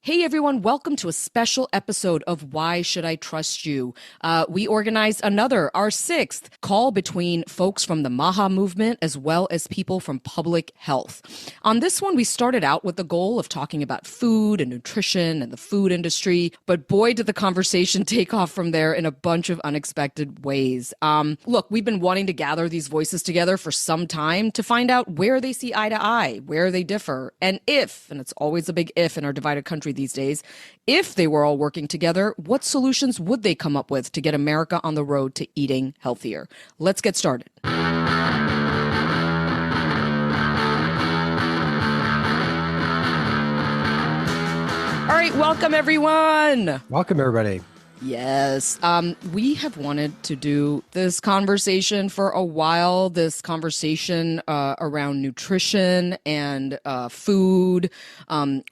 Hey everyone, welcome to a special episode of Why Should I Trust You? We organized our sixth call between folks from the MAHA movement as well as people from public health. On this one, we started out with the goal of talking about food and nutrition and the food industry, but boy, did the conversation take off from there in a bunch of unexpected ways. Look, we've been wanting to gather these voices together for some time to find out where they see eye to eye, where they differ, and if, and it's always a big if in our divided country these days, if they were all working together, what solutions would they come up with to get America on the road to eating healthier? Let's get started. All right, welcome everyone. Welcome everybody. Yes. We have wanted to do this conversation for a while, this conversation around nutrition and food,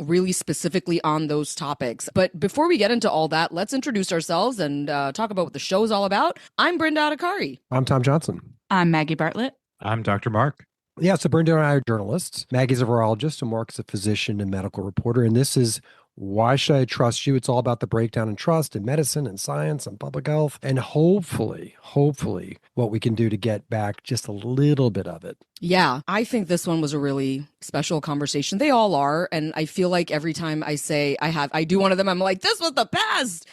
really specifically on those topics. But before we get into all that, let's introduce ourselves and talk about what the show is all about. I'm Brenda Adhikari. I'm Tom Johnson. I'm Maggie Bartlett. I'm Dr. Mark. Yeah, so Brenda and I are journalists. Maggie's a virologist and Mark's a physician and medical reporter. And this is Why Should I Trust You? It's all about the breakdown in trust in medicine and science and public health. And hopefully, what we can do to get back just a little bit of it. Yeah, I think this one was a really special conversation. They all are. And I feel like every time I say I do one of them, I'm like, this was the best.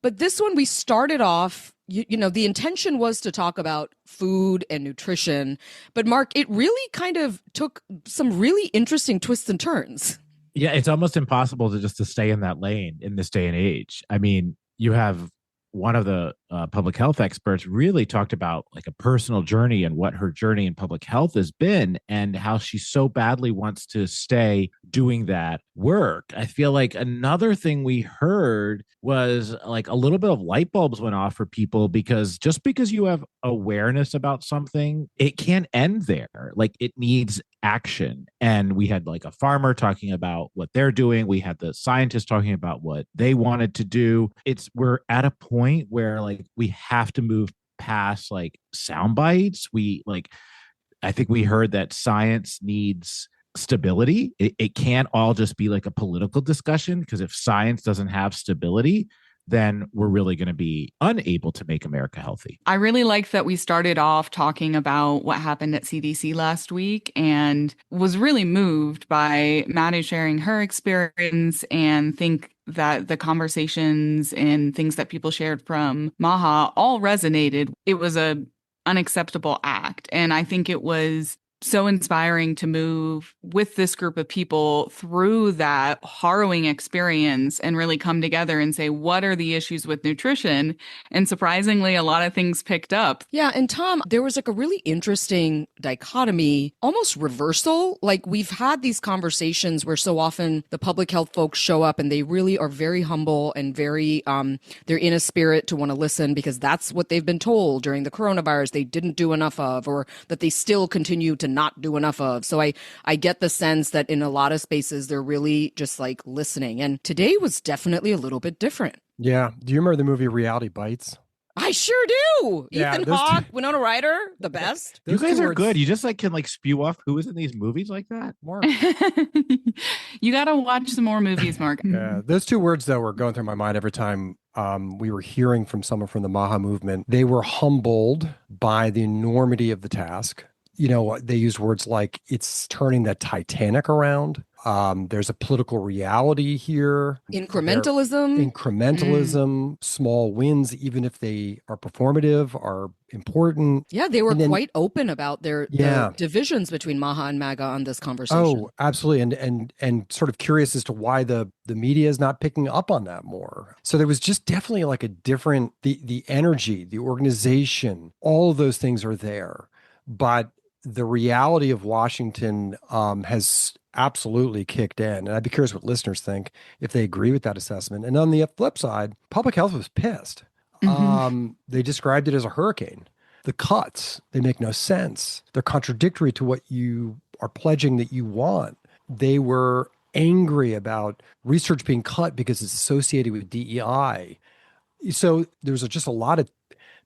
But this one, we started off, you know, the intention was to talk about food and nutrition. But Mark, it really kind of took some really interesting twists and turns. Yeah, it's almost impossible to stay in that lane in this day and age. I mean, you have one of the public health experts really talked about like a personal journey and what her journey in public health has been and how she so badly wants to stay doing that work. I feel like another thing we heard was like a little bit of light bulbs went off for people because just because you have awareness about something, it can't end there. Like it needs action. And we had like a farmer talking about what they're doing. We had the scientists talking about what they wanted to do. We're at a point where like we have to move past like sound bites. I think we heard that science needs stability. It can't all just be like a political discussion because if science doesn't have stability, then we're really going to be unable to make America healthy. I really like that we started off talking about what happened at CDC last week and was really moved by Maddie sharing her experience and think that the conversations and things that people shared from MAHA all resonated. It was an unacceptable act. And I think it was so inspiring to move with this group of people through that harrowing experience and really come together and say, what are the issues with nutrition? And surprisingly, a lot of things picked up. Yeah. And Tom, there was like a really interesting dichotomy, almost reversal. Like we've had these conversations where so often the public health folks show up and they really are very humble and very, they're in a spirit to want to listen because that's what they've been told during the coronavirus they didn't do enough of, or that they still continue to not do enough of. So I get the sense that in a lot of spaces, they're really just like listening. And today was definitely a little bit different. Yeah. Do you remember the movie Reality Bites? I sure do. Yeah, Ethan Hawke, Winona Ryder, the best. You guys are good. You just like can like spew off who is in these movies like that. Mark. You got to watch some more movies, Mark. Yeah, those two words though were going through my mind every time we were hearing from someone from the MAHA movement. They were humbled by the enormity of the task. You know, they used words like it's turning the Titanic around. There's a political reality here. Incrementalism. Small wins, even if they are performative, are important. Yeah, they were quite open about the divisions between MAHA and MAGA on this conversation. Oh, absolutely. And sort of curious as to why the media is not picking up on that more. So there was just definitely like a different, the energy, the organization, all of those things are there. But the reality of Washington has absolutely kicked in. And I'd be curious what listeners think, if they agree with that assessment. And on the flip side, public health was pissed. They described it as a hurricane. The cuts, they make no sense. They're contradictory to what you are pledging that you want. They were angry about research being cut because it's associated with DEI. So there's just a lot of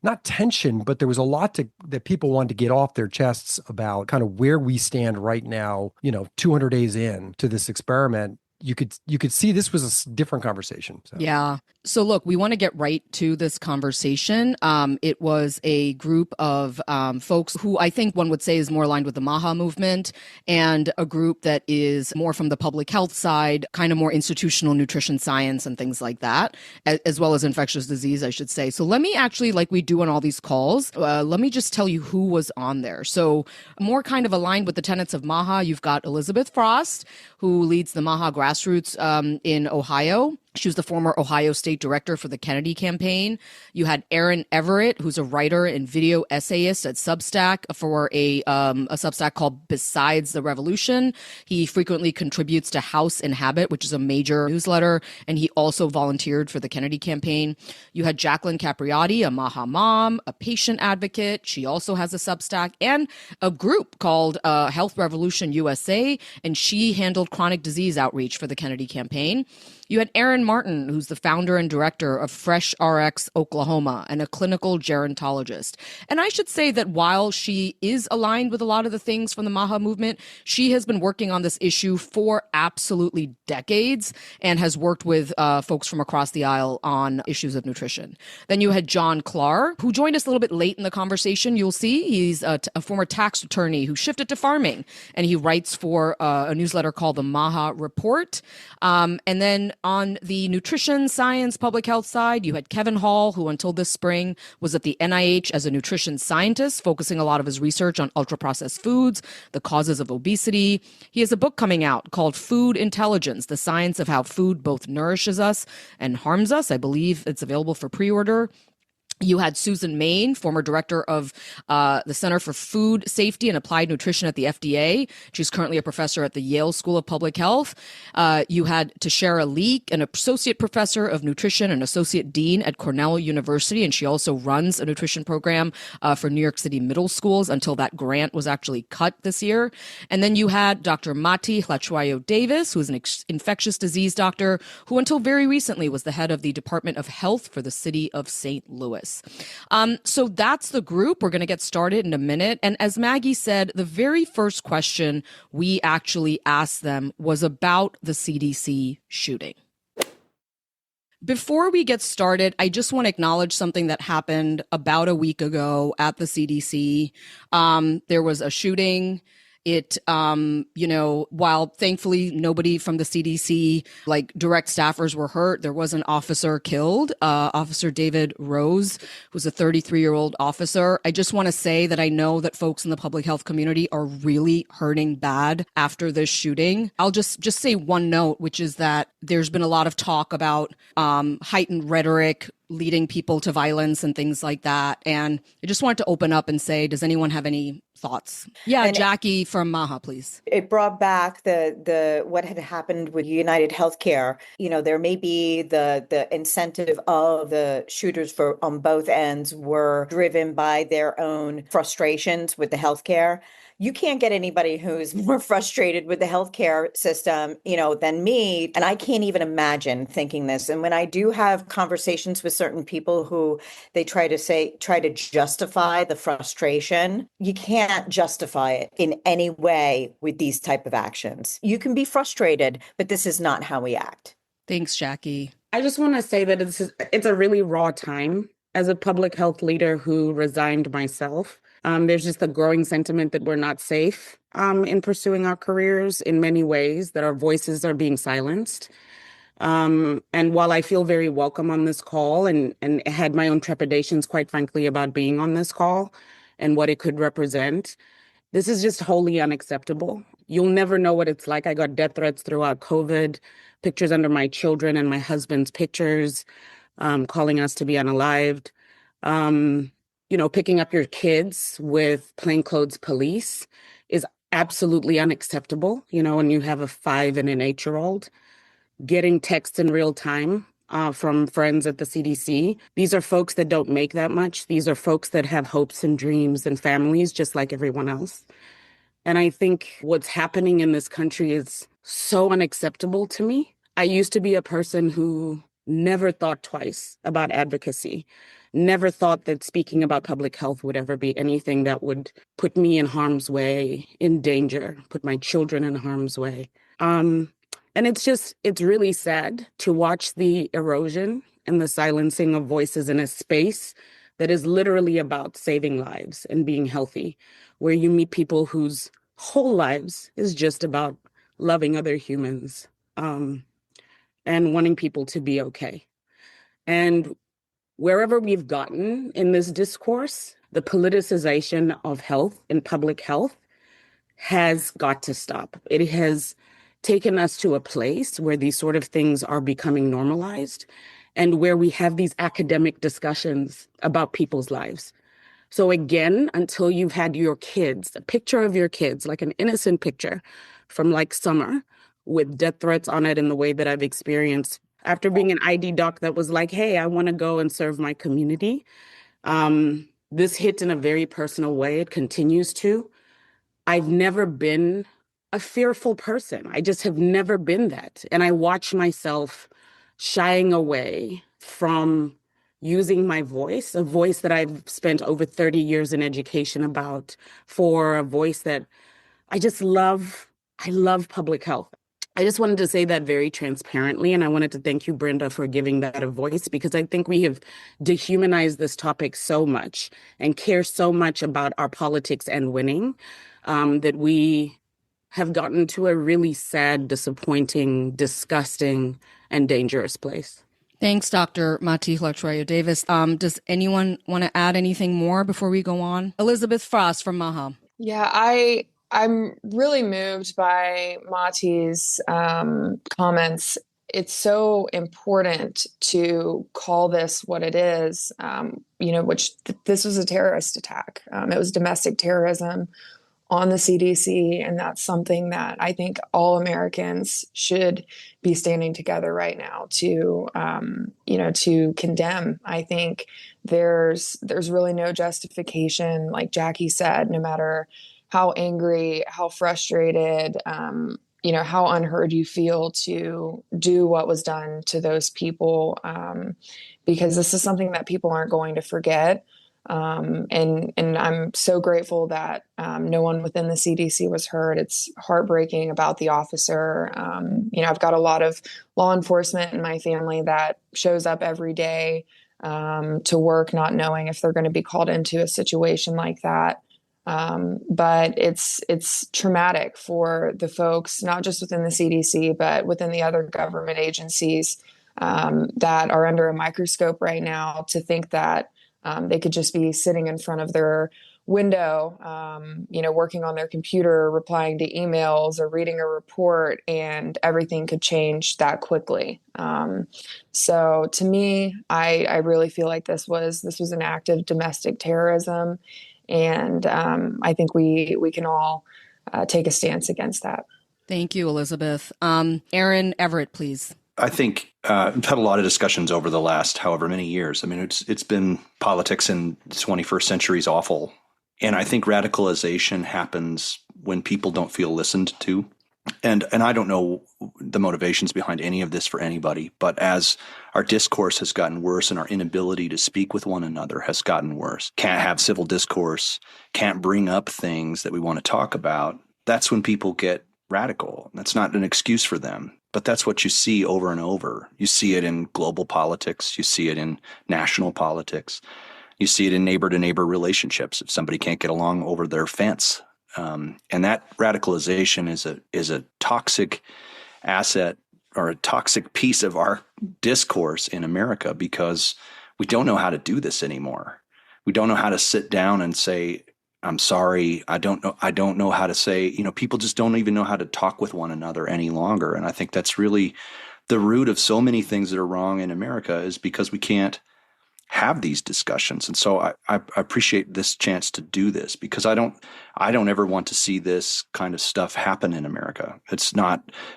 not tension, but there was a lot that people wanted to get off their chests about kind of where we stand right now, 200 days in to this experiment. you could see this was a different conversation. So. Yeah. So look, we want to get right to this conversation. It was a group of folks who I think one would say is more aligned with the MAHA movement, and a group that is more from the public health side, kind of more institutional nutrition science and things like that, as well as infectious disease, I should say. So let me actually, like we do on all these calls, let me just tell you who was on there. So more kind of aligned with the tenets of MAHA, you've got Elizabeth Frost, who leads the MAHA grassroots in Ohio. She was the former Ohio State Director for the Kennedy campaign. You had Aaron Everett, who's a writer and video essayist at Substack for a Substack called Besides the Revolution. He frequently contributes to House and Habit, which is a major newsletter, and he also volunteered for the Kennedy campaign. You had Jacqueline Capriati, a MAHA mom, a patient advocate. She also has a Substack and a group called Health Revolution USA, and she handled chronic disease outreach for the Kennedy campaign. You had Erin Martin, who's the founder and director of Fresh RX Oklahoma and a clinical gerontologist. And I should say that while she is aligned with a lot of the things from the MAHA movement, she has been working on this issue for absolutely decades and has worked with folks from across the aisle on issues of nutrition. Then you had John Clark, who joined us a little bit late in the conversation. You'll see he's a former tax attorney who shifted to farming, and he writes for a newsletter called the MAHA Report. And then on the nutrition science public health side, you had Kevin Hall, who until this spring was at the NIH as a nutrition scientist, focusing a lot of his research on ultra-processed foods, the causes of obesity. He has a book coming out called Food Intelligence, the science of how food both nourishes us and harms us. I believe it's available for pre-order. You had Susan Main, former director of the Center for Food Safety and Applied Nutrition at the FDA. She's currently a professor at the Yale School of Public Health. You had Tashara Leek, an associate professor of nutrition and associate dean at Cornell University, and she also runs a nutrition program for New York City middle schools until that grant was actually cut this year. And then you had Dr. Mati Hlachuayo Davis, who is an infectious disease doctor, who until very recently was the head of the Department of Health for the city of St. Louis. So that's the group. We're going to get started in a minute. And as Maggie said, the very first question we actually asked them was about the CDC shooting. Before we get started, I just want to acknowledge something that happened about a week ago at the CDC. There was a shooting. It, while thankfully nobody from the CDC, like direct staffers, were hurt, there was an officer killed, Officer David Rose, who's a 33-year-old officer. I just want to say that I know that folks in the public health community are really hurting bad after this shooting. I'll just say one note, which is that there's been a lot of talk about heightened rhetoric leading people to violence and things like that. And I just wanted to open up and say, does anyone have any thoughts? Yeah, and Jackie from MAHA, please. It brought back the what had happened with United Healthcare. There may be the incentive of the shooters on both ends were driven by their own frustrations with the healthcare. You can't get anybody who's more frustrated with the healthcare system, than me. And I can't even imagine thinking this. And when I do have conversations with certain people who they try to justify the frustration, you can't justify it in any way with these type of actions. You can be frustrated, but this is not how we act. Thanks, Jackie. I just want to say that it's a really raw time as a public health leader who resigned myself. There's just a growing sentiment that we're not safe in pursuing our careers in many ways, that our voices are being silenced. And while I feel very welcome on this call and had my own trepidations, quite frankly, about being on this call and what it could represent, this is just wholly unacceptable. You'll never know what it's like. I got death threats throughout COVID, pictures under my children and my husband's pictures, calling us to be unalived. Picking up your kids with plainclothes police is absolutely unacceptable. When you have a 5 and an 8-year-old, getting texts in real time from friends at the CDC. These are folks that don't make that much. These are folks that have hopes and dreams and families just like everyone else. And I think what's happening in this country is so unacceptable to me. I used to be a person who never thought twice about advocacy. Never thought that speaking about public health would ever be anything that would put me in harm's way, in danger, put my children in harm's way. And it's really sad to watch the erosion and the silencing of voices in a space that is literally about saving lives and being healthy, where you meet people whose whole lives is just about loving other humans, and wanting people to be okay. And wherever we've gotten in this discourse, the politicization of health and public health has got to stop. It has taken us to a place where these sort of things are becoming normalized and where we have these academic discussions about people's lives. So again, until you've had your kids, a picture of your kids, like an innocent picture from like summer with death threats on it in the way that I've experienced after being an ID doc that was like, hey, I want to go and serve my community. This hit in a very personal way. It continues to. I've never been a fearful person. I just have never been that. And I watch myself shying away from using my voice, a voice that I've spent over 30 years in education about, for a voice that I just love. I love public health. I just wanted to say that very transparently. And I wanted to thank you, Brenda, for giving that a voice, because I think we have dehumanized this topic so much and care so much about our politics and winning, that we have gotten to a really sad, disappointing, disgusting, and dangerous place. Thanks, Dr. Mati Lectroyo Davis. Does anyone want to add anything more before we go on? Elizabeth Frost from MAHA. Yeah, I'm really moved by Mati's comments. It's so important to call this what it is, this was a terrorist attack. It was domestic terrorism on the CDC. And that's something that I think all Americans should be standing together right now to condemn. I think there's really no justification, like Jackie said, no matter how angry, how frustrated, how unheard you feel, to do what was done to those people, because this is something that people aren't going to forget. And I'm so grateful that no one within the CDC was hurt. It's heartbreaking about the officer. I've got a lot of law enforcement in my family that shows up every day to work, not knowing if they're going to be called into a situation like that. But it's traumatic for the folks, not just within the CDC, but within the other government agencies that are under a microscope right now, to think that they could just be sitting in front of their window, working on their computer, replying to emails or reading a report, and everything could change that quickly. So to me, I really feel like this was an act of domestic terrorism. And I think we can all take a stance against that. Thank you, Elizabeth. Aaron Everett, please. I think we've had a lot of discussions over the last however many years. I mean, it's been politics in the 21st century is awful. And I think radicalization happens when people don't feel listened to. And I don't know the motivations behind any of this for anybody, but as our discourse has gotten worse and our inability to speak with one another has gotten worse, can't have civil discourse, can't bring up things that we want to talk about, that's when people get radical. That's not an excuse for them, but that's what you see over and over. You see it in global politics. You see it in national politics. You see it in neighbor-to-neighbor relationships. If somebody can't get along over their fence, and that radicalization is a toxic asset or a toxic piece of our discourse in America, because we don't know how to do this anymore. We don't know how to sit down and say, I'm sorry. I don't know how to say, people just don't even know how to talk with one another any longer. And I think that's really the root of so many things that are wrong in America, is because we can't have these discussions. And so I appreciate this chance to do this, because I don't ever want to see this kind of stuff happen in America.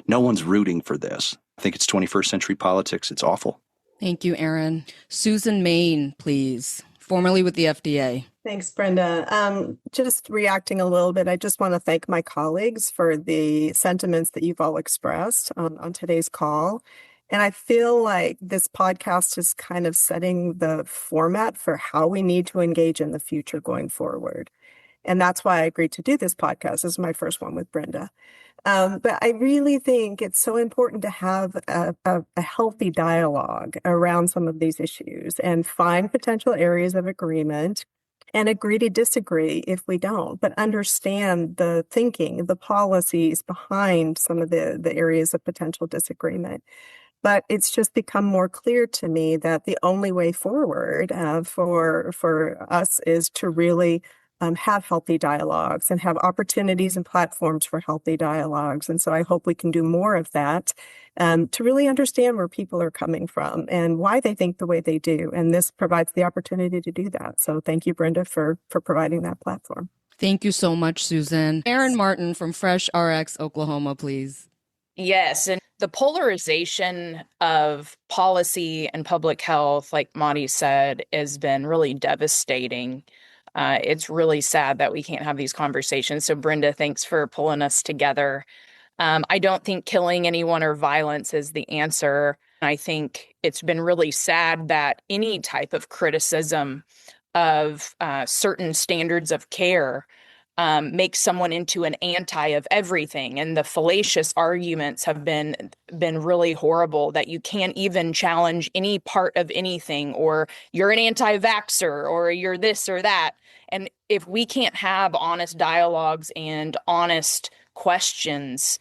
No one's rooting for this. I think it's 21st century politics. It's awful. Thank you, Aaron. Susan Main, please, formerly with the FDA. Thanks, Brenda. Just reacting a little bit, I just want to thank my colleagues for the sentiments that you've all expressed on today's call. And I feel like this podcast is kind of setting the format for how we need to engage in the future going forward. And that's why I agreed to do this podcast. This is my first one with Brenda. But I really think it's so important to have a healthy dialogue around some of these issues and find potential areas of agreement and agree to disagree if we don't, but understand the thinking, the policies behind some of the areas of potential disagreement. But it's just become more clear to me that the only way forward for us is to really have healthy dialogues and have opportunities and platforms for healthy dialogues. And so I hope we can do more of that to really understand where people are coming from and why they think the way they do. And this provides the opportunity to do that. So thank you, Brenda, for providing that platform. Thank you so much, Susan. Aaron Martin from Fresh RX, Oklahoma, please. Yes. And the polarization of policy and public health, like Monty said, has been really devastating. It's really sad that we can't have these conversations. So Brenda, thanks for pulling us together. I don't think killing anyone or violence is the answer. I think it's been really sad that any type of criticism of certain standards of care makes someone into an anti of everything. And the fallacious arguments have been really horrible, that you can't even challenge any part of anything, or you're an anti-vaxxer, or you're this or that. And if we can't have honest dialogues and honest questions,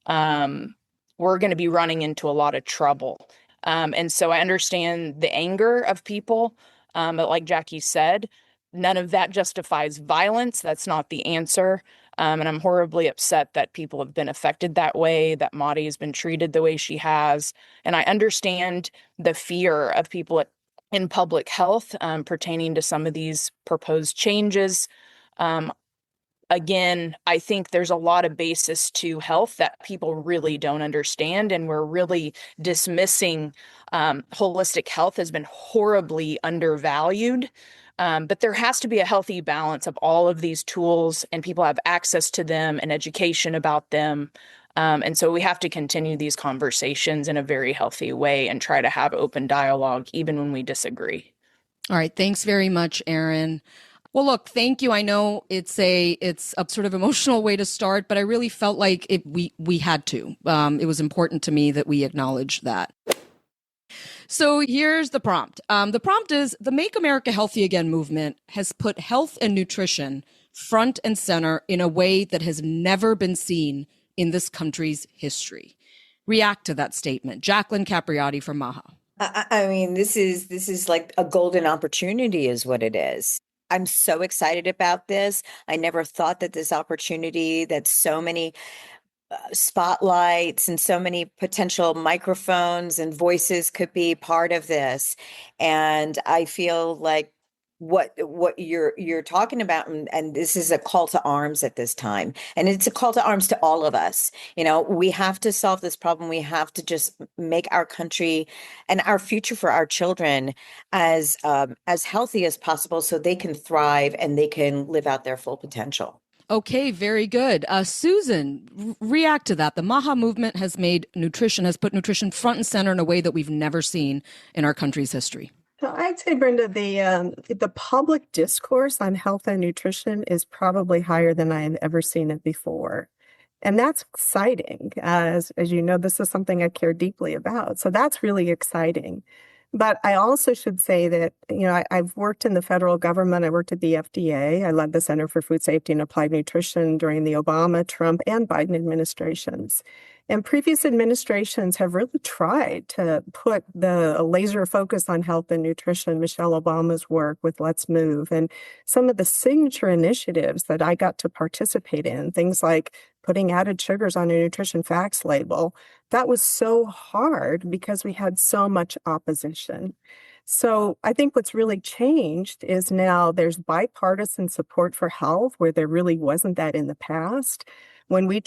we're going to be running into a lot of trouble. And so I understand the anger of people, but like Jackie said, none of that justifies violence. That's not the answer. And I'm horribly upset that people have been affected that way, that Maudie has been treated the way she has. And I understand the fear of people in public health pertaining to some of these proposed changes. Again, I think there's a lot of basis to health that people really don't understand, and we're really dismissing holistic health has been horribly undervalued. But there has to be a healthy balance of all of these tools, and people have access to them and education about them. And so we have to continue these conversations in a very healthy way and try to have open dialogue, even when we disagree. All right. Thanks very much, Erin. Well, look, thank you. I know it's a sort of emotional way to start, but I really felt like we had to. It was important to me that we acknowledge that. So here's the prompt. The prompt is: the Make America Healthy Again movement has put health and nutrition front and center in a way that has never been seen in this country's history. React to that statement. Jacqueline Capriati from MAHA. I mean, this is like a golden opportunity is what it is. I'm so excited about this. I never thought that this opportunity, that so many spotlights and so many potential microphones and voices could be part of this. And I feel like what you're talking about, and this is a call to arms at this time, and it's a call to arms to all of us. You know, we have to solve this problem. We have to just make our country and our future for our children as healthy as possible, so they can thrive and they can live out their full potential. Okay, very good. Susan, react to that. The MAHA movement has put nutrition front and center in a way that we've never seen in our country's history. So I'd say, Brenda, the public discourse on health and nutrition is probably higher than I have ever seen it before. And that's exciting. As you know, this is something I care deeply about. So that's really exciting. But I also should say that, you know, I've worked in the federal government. I worked at the FDA. I led the Center for Food Safety and Applied Nutrition during the Obama, Trump, and Biden administrations. And previous administrations have really tried to put the laser focus on health and nutrition. Michelle Obama's work with Let's Move and some of the signature initiatives that I got to participate in, things like putting added sugars on a nutrition facts label. That was so hard because we had so much opposition. So I think what's really changed is now there's bipartisan support for health where there really wasn't that in the past. When we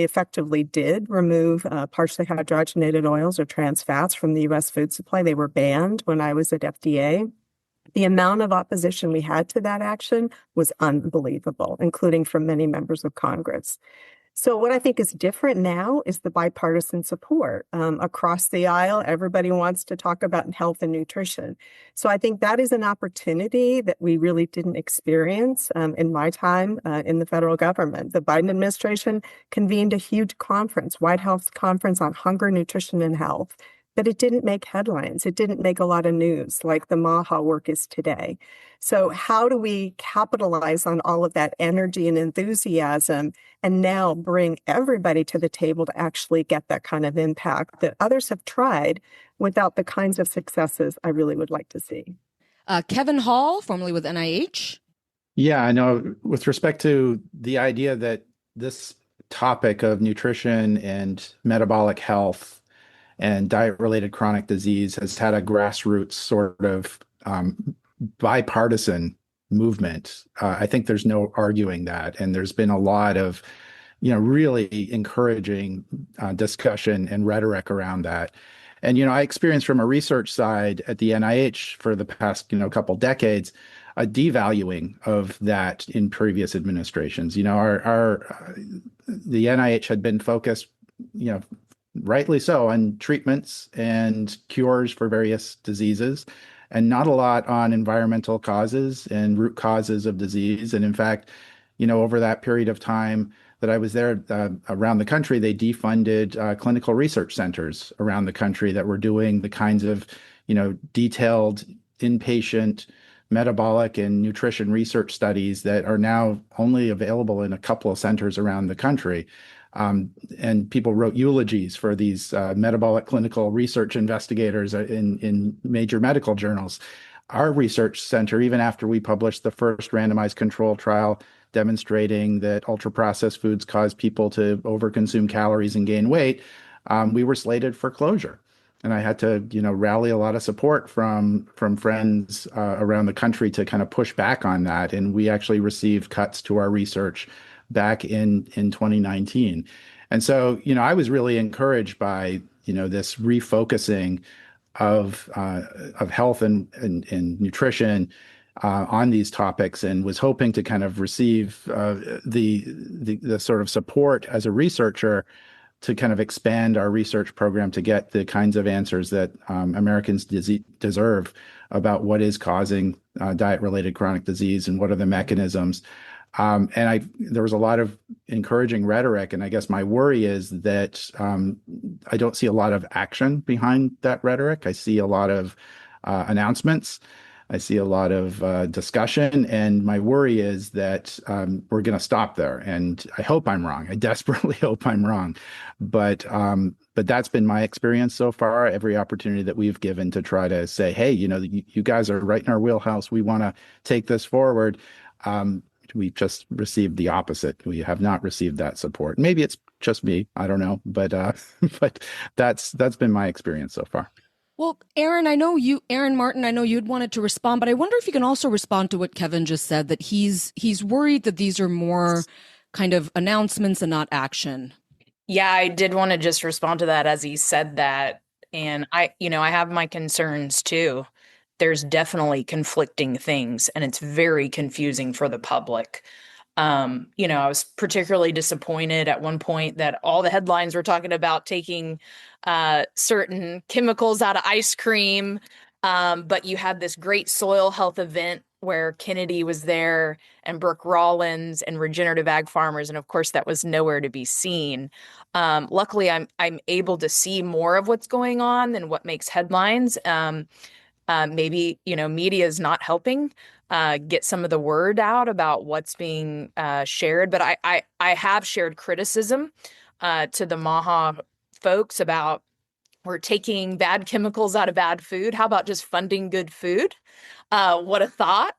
effectively did remove partially hydrogenated oils or trans fats from the U.S. food supply, they were banned when I was at FDA. The amount of opposition we had to that action was unbelievable, including from many members of Congress. So what I think is different now is the bipartisan support across the aisle. Everybody wants to talk about health and nutrition. So I think that is an opportunity that we really didn't experience in my time in the federal government. The Biden administration convened a huge conference, White House conference on hunger, nutrition, and health. But it didn't make headlines. It didn't make a lot of news like the MAHA work is today. So how do we capitalize on all of that energy and enthusiasm and now bring everybody to the table to actually get that kind of impact that others have tried without the kinds of successes I really would like to see? Kevin Hall, formerly with NIH. Yeah, I know. With respect to the idea that this topic of nutrition and metabolic health and diet-related chronic disease has had a grassroots sort of bipartisan movement. I think there's no arguing that. And there's been a lot of, really encouraging discussion and rhetoric around that. And, I experienced from a research side at the NIH for the past, couple decades, a devaluing of that in previous administrations. The NIH had been focused, rightly so, on treatments and cures for various diseases, and not a lot on environmental causes and root causes of disease. And in fact, over that period of time that I was there around the country, they defunded clinical research centers around the country that were doing the kinds of, detailed inpatient metabolic and nutrition research studies that are now only available in a couple of centers around the country. And people wrote eulogies for these metabolic clinical research investigators in major medical journals. Our research center, even after we published the first randomized control trial demonstrating that ultra-processed foods cause people to overconsume calories and gain weight, we were slated for closure. And I had to, rally a lot of support from friends around the country to kind of push back on that. And we actually received cuts to our research back in 2019. And so, I was really encouraged by, this refocusing of health and nutrition on these topics, and was hoping to kind of receive the sort of support as a researcher to kind of expand our research program to get the kinds of answers that Americans deserve about what is causing diet-related chronic disease and what are the mechanisms. And there was a lot of encouraging rhetoric, and I guess my worry is that I don't see a lot of action behind that rhetoric. I see a lot of announcements. I see a lot of discussion, and my worry is that we're going to stop there. And I hope I'm wrong. I desperately hope I'm wrong. But that's been my experience so far. Every opportunity that we've given to try to say, hey, you guys are right in our wheelhouse. We want to take this forward. We just received the opposite. We have not received that support. Maybe it's just me. I don't know. But that's been my experience so far. Well, Aaron Martin, I know you'd wanted to respond, but I wonder if you can also respond to what Kevin just said, that he's worried that these are more kind of announcements and not action. Yeah, I did want to just respond to that as he said that. And I have my concerns too. There's definitely conflicting things, and it's very confusing for the public. I was particularly disappointed at one point that all the headlines were talking about taking certain chemicals out of ice cream. But you had this great soil health event where Kennedy was there and Brooke Rollins and regenerative ag farmers. And of course, that was nowhere to be seen. Luckily, I'm able to see more of what's going on than what makes headlines. Maybe, media is not helping get some of the word out about what's being shared. But I have shared criticism to the MAHA folks about, we're taking bad chemicals out of bad food. How about just funding good food? What a thought.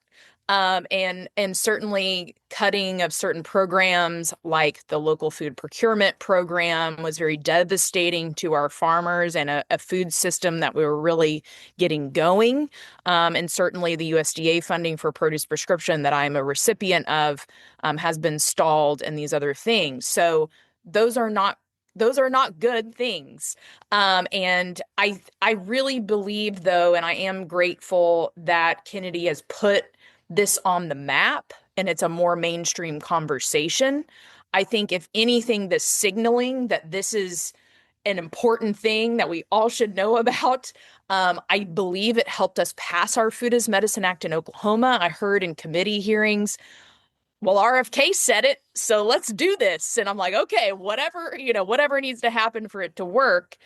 And certainly cutting of certain programs like the local food procurement program was very devastating to our farmers and a food system that we were really getting going. And certainly the USDA funding for produce prescription that I'm a recipient of has been stalled, and these other things. So those are not good things. And I really believe, though, and I am grateful that Kennedy has put this on the map and it's a more mainstream conversation. I think if anything, the signaling that this is an important thing that we all should know about. I believe it helped us pass our Food as Medicine Act in Oklahoma. I heard in committee hearings, well, RFK said it, so let's do this. And I'm like, okay, whatever needs to happen for it to work.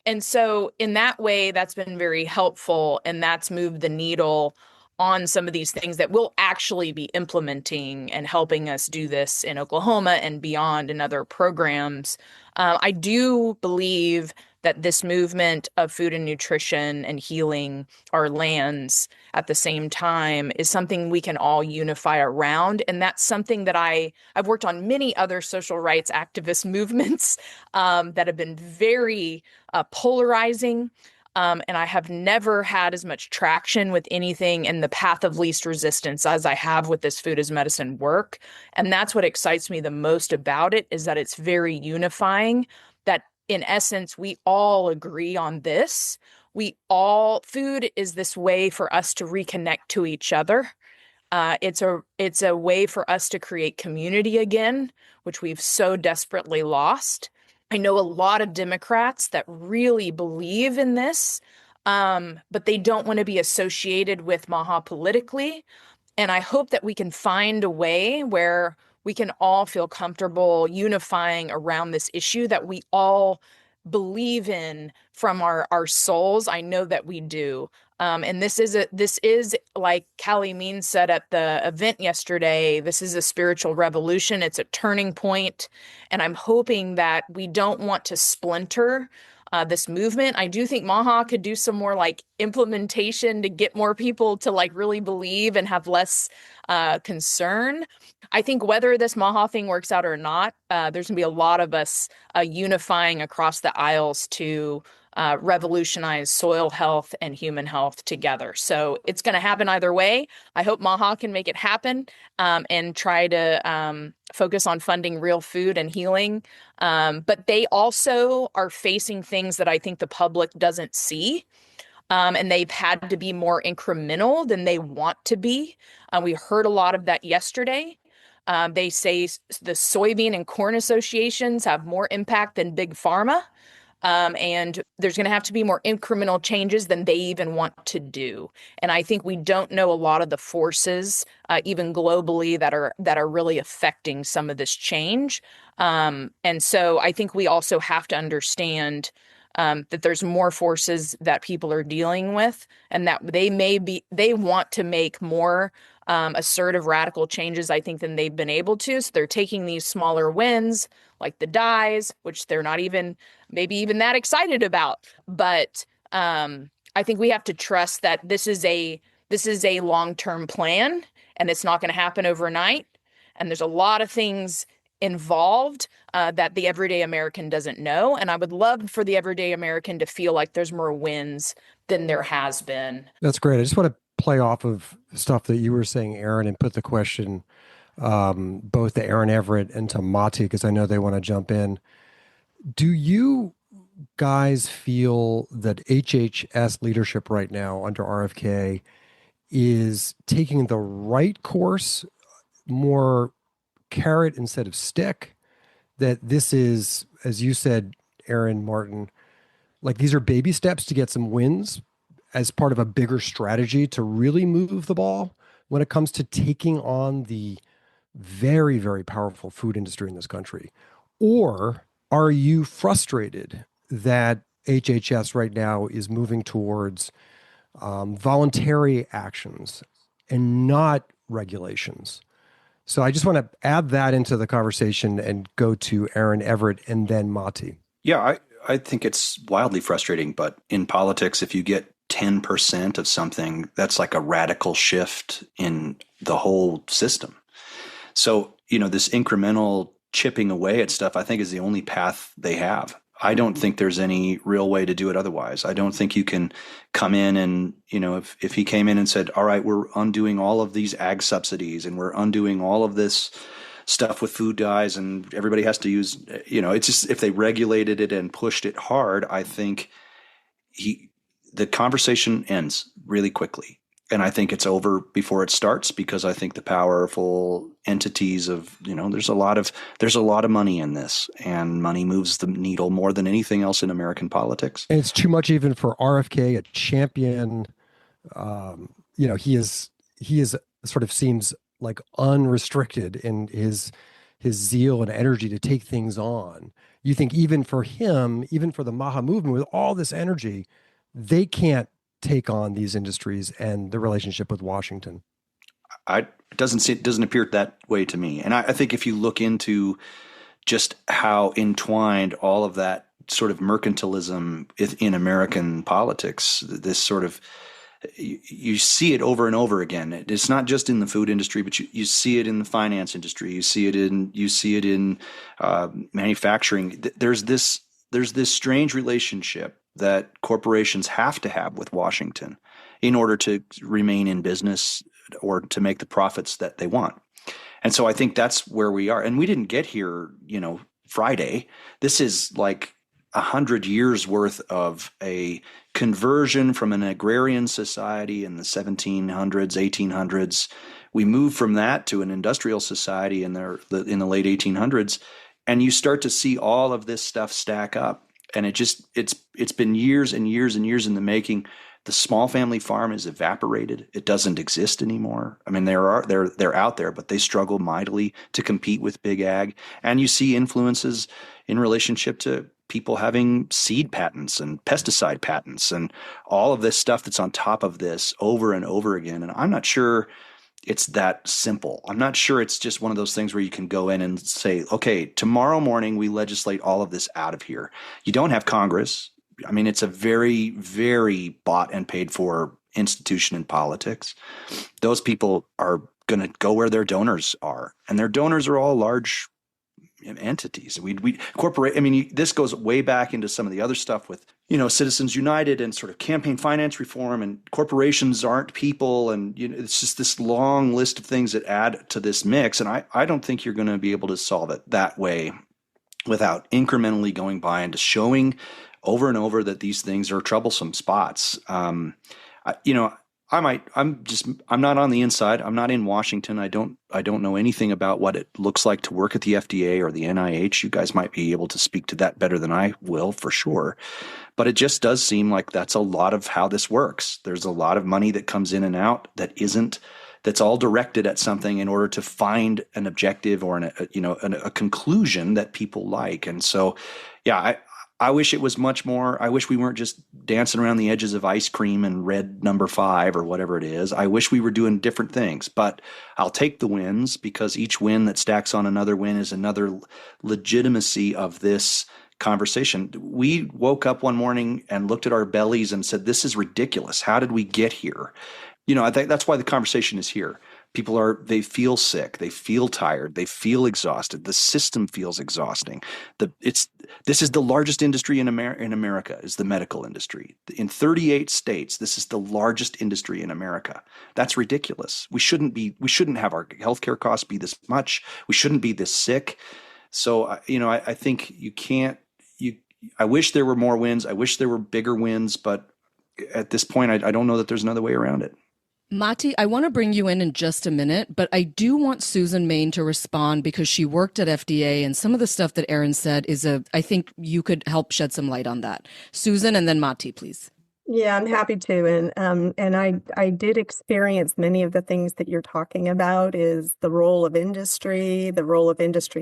And so in that way, that's been very helpful, and that's moved the needle on some of these things that we'll actually be implementing and helping us do this in Oklahoma and beyond in other programs. I do believe that this movement of food and nutrition and healing our lands at the same time is something we can all unify around. And that's something that I've worked on many other social rights activist movements that have been very polarizing. And I have never had as much traction with anything in the path of least resistance as I have with this food as medicine work. And that's what excites me the most about it, is that it's very unifying, that in essence, we all agree on this. Food is this way for us to reconnect to each other. It's a way for us to create community again, which we've so desperately lost. I know a lot of Democrats that really believe in this, but they don't want to be associated with MAHA politically. And I hope that we can find a way where we can all feel comfortable unifying around this issue that we all believe in from our souls. I know that we do. And this is like Callie Means said at the event yesterday, this is a spiritual revolution. It's a turning point. And I'm hoping that we don't want to splinter this movement. I do think MAHA could do some more like implementation to get more people to like really believe and have less concern. I think whether this MAHA thing works out or not, there's gonna be a lot of us unifying across the aisles to revolutionize soil health and human health together. So it's going to happen either way. I hope MAHA can make it happen and try to focus on funding real food and healing. But they also are facing things that I think the public doesn't see. And they've had to be more incremental than they want to be. We heard a lot of that yesterday. They say the soybean and corn associations have more impact than big pharma. And there's going to have to be more incremental changes than they even want to do. And I think we don't know a lot of the forces, even globally, that are really affecting some of this change. And so I think we also have to understand that there's more forces that people are dealing with, and that they want to make more assertive, radical changes, I think, than they've been able to. So they're taking these smaller wins, like the dyes, which they're not maybe even that excited about. But I think we have to trust that this is a long-term plan, and it's not going to happen overnight. And there's a lot of things involved that the everyday American doesn't know. And I would love for the everyday American to feel like there's more wins than there has been. That's great. I just want to play off of stuff that you were saying, Aaron, and put the question both to Aaron Everett and to Mati, because I know they want to jump in. Do you guys feel that HHS leadership right now under RFK is taking the right course, more carrot instead of stick? That this is, as you said, Aaron, Martin, like these are baby steps to get some wins as part of a bigger strategy to really move the ball when it comes to taking on the very, very powerful food industry in this country? Or are you frustrated that HHS right now is moving towards voluntary actions and not regulations? So I just want to add that into the conversation and go to Aaron Everett and then Mati. Yeah, I think it's wildly frustrating, but in politics, if you get 10% of something, that's like a radical shift in the whole system. So, this incremental chipping away at stuff, I think, is the only path they have. I don't think there's any real way to do it otherwise. I don't think you can come in and, if he came in and said, all right, we're undoing all of these ag subsidies and we're undoing all of this stuff with food dyes and everybody has to use, it's just, if they regulated it and pushed it hard, I think the conversation ends really quickly. And I think it's over before it starts, because I think the powerful entities of, there's a lot of money in this, and money moves the needle more than anything else in American politics. And it's too much even for RFK, a champion. He is sort of seems like unrestricted in his zeal and energy to take things on. You think even for him, even for the MAHA movement with all this energy, they can't take on these industries and the relationship with Washington? It doesn't appear that way to me. And I think if you look into just how entwined all of that sort of mercantilism in American politics, this sort of, you see it over and over again. It's not just in the food industry, but you see it in the finance industry. You see it in manufacturing. There's this strange relationship that corporations have to have with Washington in order to remain in business or to make the profits that they want. And so I think that's where we are. And we didn't get here, Friday. This is like 100 years worth of a conversion from an agrarian society in the 1700s, 1800s. We moved from that to an industrial society in the late 1800s. And you start to see all of this stuff stack up. And it's been years and years and years in the making. The small family farm is evaporated. It doesn't exist anymore. I mean, they're out there, but they struggle mightily to compete with big ag. And you see influences in relationship to people having seed patents and pesticide patents and all of this stuff that's on top of this over and over again. And I'm not sure it's that simple. I'm not sure it's just one of those things where you can go in and say, okay, tomorrow morning we legislate all of this out of here. You don't have Congress. I mean, it's a very, very bought and paid for institution in politics. Those people are going to go where their donors are, and their donors are all large entities. We corporate. I mean, this goes way back into some of the other stuff with, Citizens United and sort of campaign finance reform, and corporations aren't people. And, it's just this long list of things that add to this mix. And I don't think you're going to be able to solve it that way without incrementally going by and just showing over and over that these things are troublesome spots. I'm not on the inside. I'm not in Washington. I don't know anything about what it looks like to work at the FDA or the NIH. You guys might be able to speak to that better than I will, for sure. But it just does seem like that's a lot of how this works. There's a lot of money that comes in and out that's all directed at something in order to find an objective or a conclusion that people like. And so, yeah, I wish it was much more. I wish we weren't just dancing around the edges of ice cream and red number 5 or whatever it is. I wish we were doing different things, but I'll take the wins, because each win that stacks on another win is another legitimacy of this conversation. We woke up one morning and looked at our bellies and said, this is ridiculous. How did we get here? I think that's why the conversation is here. People they feel sick, they feel tired, they feel exhausted. The system feels exhausting. This is the largest industry in America, is the medical industry. In 38 states, this is the largest industry in America. That's ridiculous. We shouldn't have our healthcare costs be this much. We shouldn't be this sick. So, I think I wish there were more wins. I wish there were bigger wins, but at this point, I don't know that there's another way around it. Mati, I want to bring you in just a minute, but I do want Susan Main to respond, because she worked at FDA, and some of the stuff that Erin said I think you could help shed some light on that. Susan, and then Mati, please. Yeah, I'm happy to. And I did experience many of the things that you're talking about, is the role of industry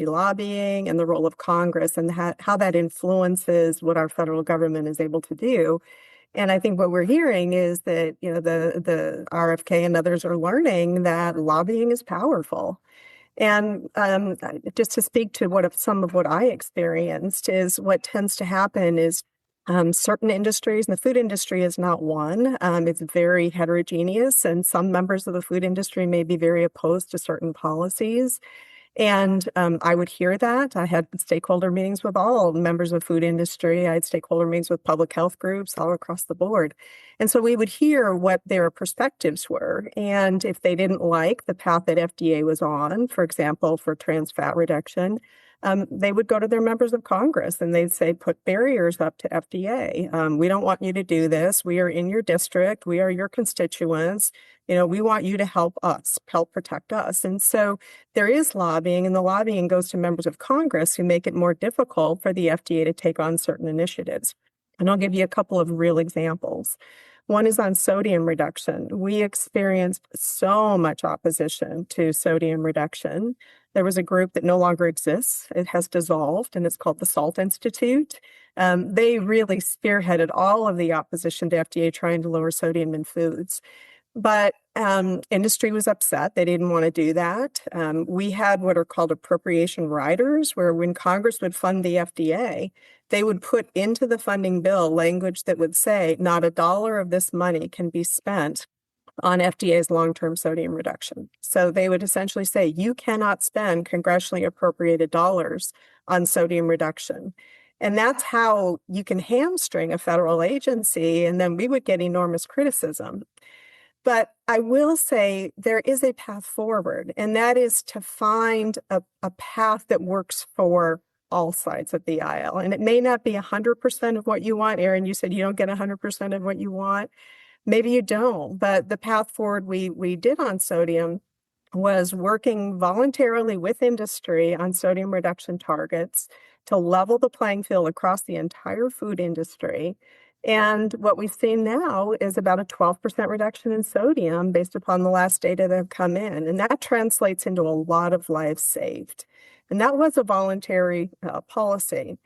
lobbying, and the role of Congress, and how that influences what our federal government is able to do. And I think what we're hearing is that, the RFK and others are learning that lobbying is powerful. And just to speak to some of what I experienced, is what tends to happen is certain industries, and the food industry is not one. It's very heterogeneous, and some members of the food industry may be very opposed to certain policies. And I would hear that. I had stakeholder meetings with all members of the food industry. I had stakeholder meetings with public health groups all across the board. And so we would hear what their perspectives were. And if they didn't like the path that FDA was on, for example, for trans fat reduction, they would go to their members of Congress and they'd say, put barriers up to FDA. We don't want you to do this. We are in your district. We are your constituents. We want you to help us, help protect us. And so there is lobbying, and the lobbying goes to members of Congress who make it more difficult for the FDA to take on certain initiatives. And I'll give you a couple of real examples. One is on sodium reduction. We experienced so much opposition to sodium reduction. There was a group that no longer exists. It has dissolved, and it's called the SALT Institute. They really spearheaded all of the opposition to FDA trying to lower sodium in foods. But industry was upset. They didn't want to do that. We had what are called appropriation riders, where when Congress would fund the FDA, they would put into the funding bill language that would say not a dollar of this money can be spent on FDA's long-term sodium reduction. So they would essentially say, you cannot spend congressionally appropriated dollars on sodium reduction. And that's how you can hamstring a federal agency, and then we would get enormous criticism. But I will say there is a path forward, and that is to find a path that works for all sides of the aisle. And it may not be 100% of what you want. Erin, you said you don't get 100% of what you want. Maybe you don't, but the path forward we did on sodium was working voluntarily with industry on sodium reduction targets to level the playing field across the entire food industry. And what we've seen now is about a 12% reduction in sodium based upon the last data that have come in. And that translates into a lot of lives saved. And that was a voluntary policy,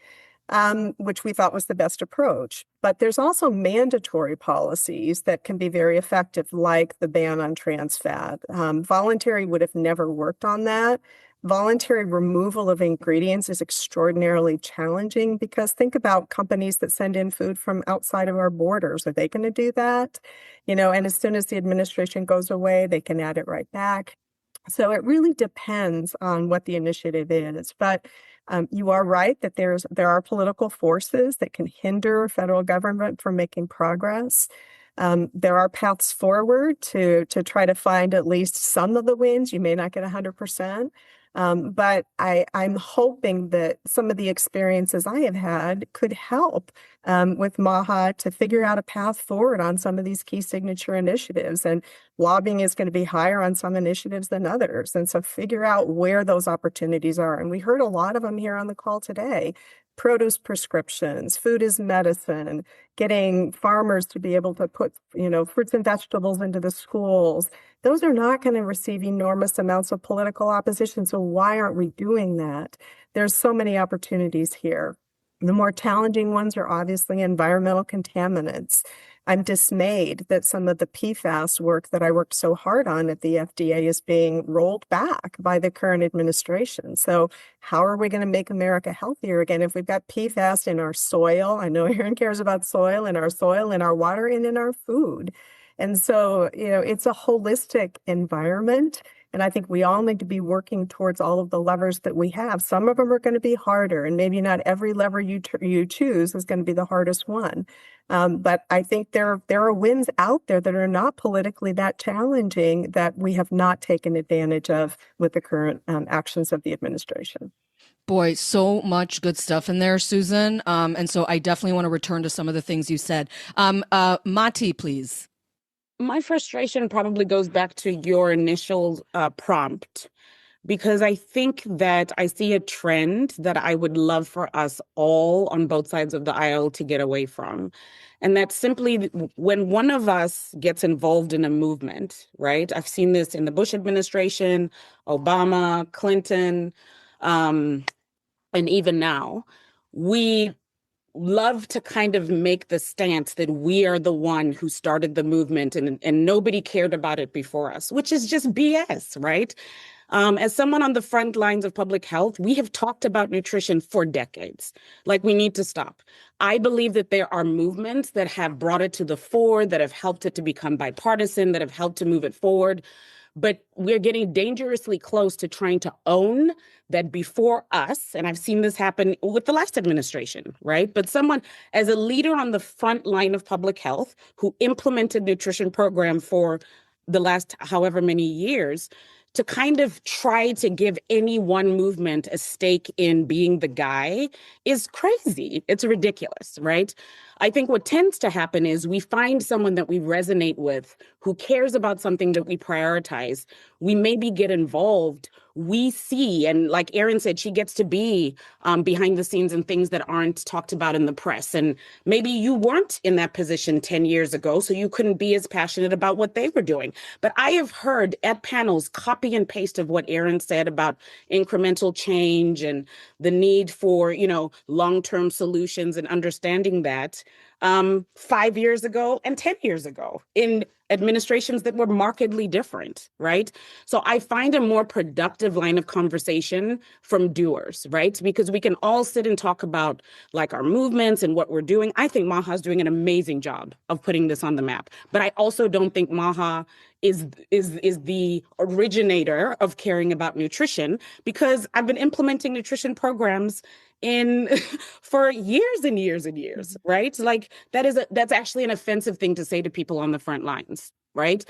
which we thought was the best approach. But there's also mandatory policies that can be very effective, like the ban on trans fat. Voluntary would have never worked on that. Voluntary removal of ingredients is extraordinarily challenging because think about companies that send in food from outside of our borders. Are they going to do that? And as soon as the administration goes away, they can add it right back. So it really depends on what the initiative is. But you are right that there are political forces that can hinder federal government from making progress. There are paths forward to try to find at least some of the wins. You may not get 100%. But I'm hoping that some of the experiences I have had could help with MAHA to figure out a path forward on some of these key signature initiatives. And lobbying is going to be higher on some initiatives than others. And so figure out where those opportunities are. And we heard a lot of them here on the call today. Produce prescriptions, food is medicine, getting farmers to be able to put, fruits and vegetables into the schools. Those are not going to receive enormous amounts of political opposition. So why aren't we doing that? There's so many opportunities here. The more challenging ones are obviously environmental contaminants. I'm dismayed that some of the PFAS work that I worked so hard on at the FDA is being rolled back by the current administration. So how are we going to make America healthier again if we've got PFAS in our soil? I know Erin cares about soil, in our water, and in our food. And so, it's a holistic environment. And I think we all need to be working towards all of the levers that we have. Some of them are going to be harder, and maybe not every lever you choose is going to be the hardest one. But I think there are wins out there that are not politically that challenging that we have not taken advantage of with the current actions of the administration. Boy, so much good stuff in there, Susan. And so I definitely want to return to some of the things you said. Mati, please. My frustration probably goes back to your initial prompt, because I think that I see a trend that I would love for us all on both sides of the aisle to get away from. And that's simply when one of us gets involved in a movement, right? I've seen this in the Bush administration, Obama, Clinton, and even now. We love to kind of make the stance that we are the one who started the movement and nobody cared about it before us, which is just BS, right? As someone on the front lines of public health, we have talked about nutrition for decades. Like, we need to stop. I believe that there are movements that have brought it to the fore, that have helped it to become bipartisan, that have helped to move it forward. But we're getting dangerously close to trying to own that before us, and I've seen this happen with the last administration, right? But someone as a leader on the front line of public health who implemented nutrition program for the last however many years, to kind of try to give any one movement a stake in being the guy is crazy. It's ridiculous, right? I think what tends to happen is we find someone that we resonate with who cares about something that we prioritize. We maybe get involved. We see, and like Erin said, she gets to be behind the scenes and things that aren't talked about in the press. And maybe you weren't in that position 10 years ago, so you couldn't be as passionate about what they were doing. But I have heard at panels copy and paste of what Erin said about incremental change and the need for, long-term solutions and understanding that 5 years ago and 10 years ago in administrations that were markedly different, right? So I find a more productive line of conversation from doers, right? Because we can all sit and talk about like our movements and what we're doing. I think MAHA is doing an amazing job of putting this on the map, but I also don't think MAHA is the originator of caring about nutrition, because I've been implementing nutrition programs for years and years and years, right? Like that's actually an offensive thing to say to people on the front lines, right?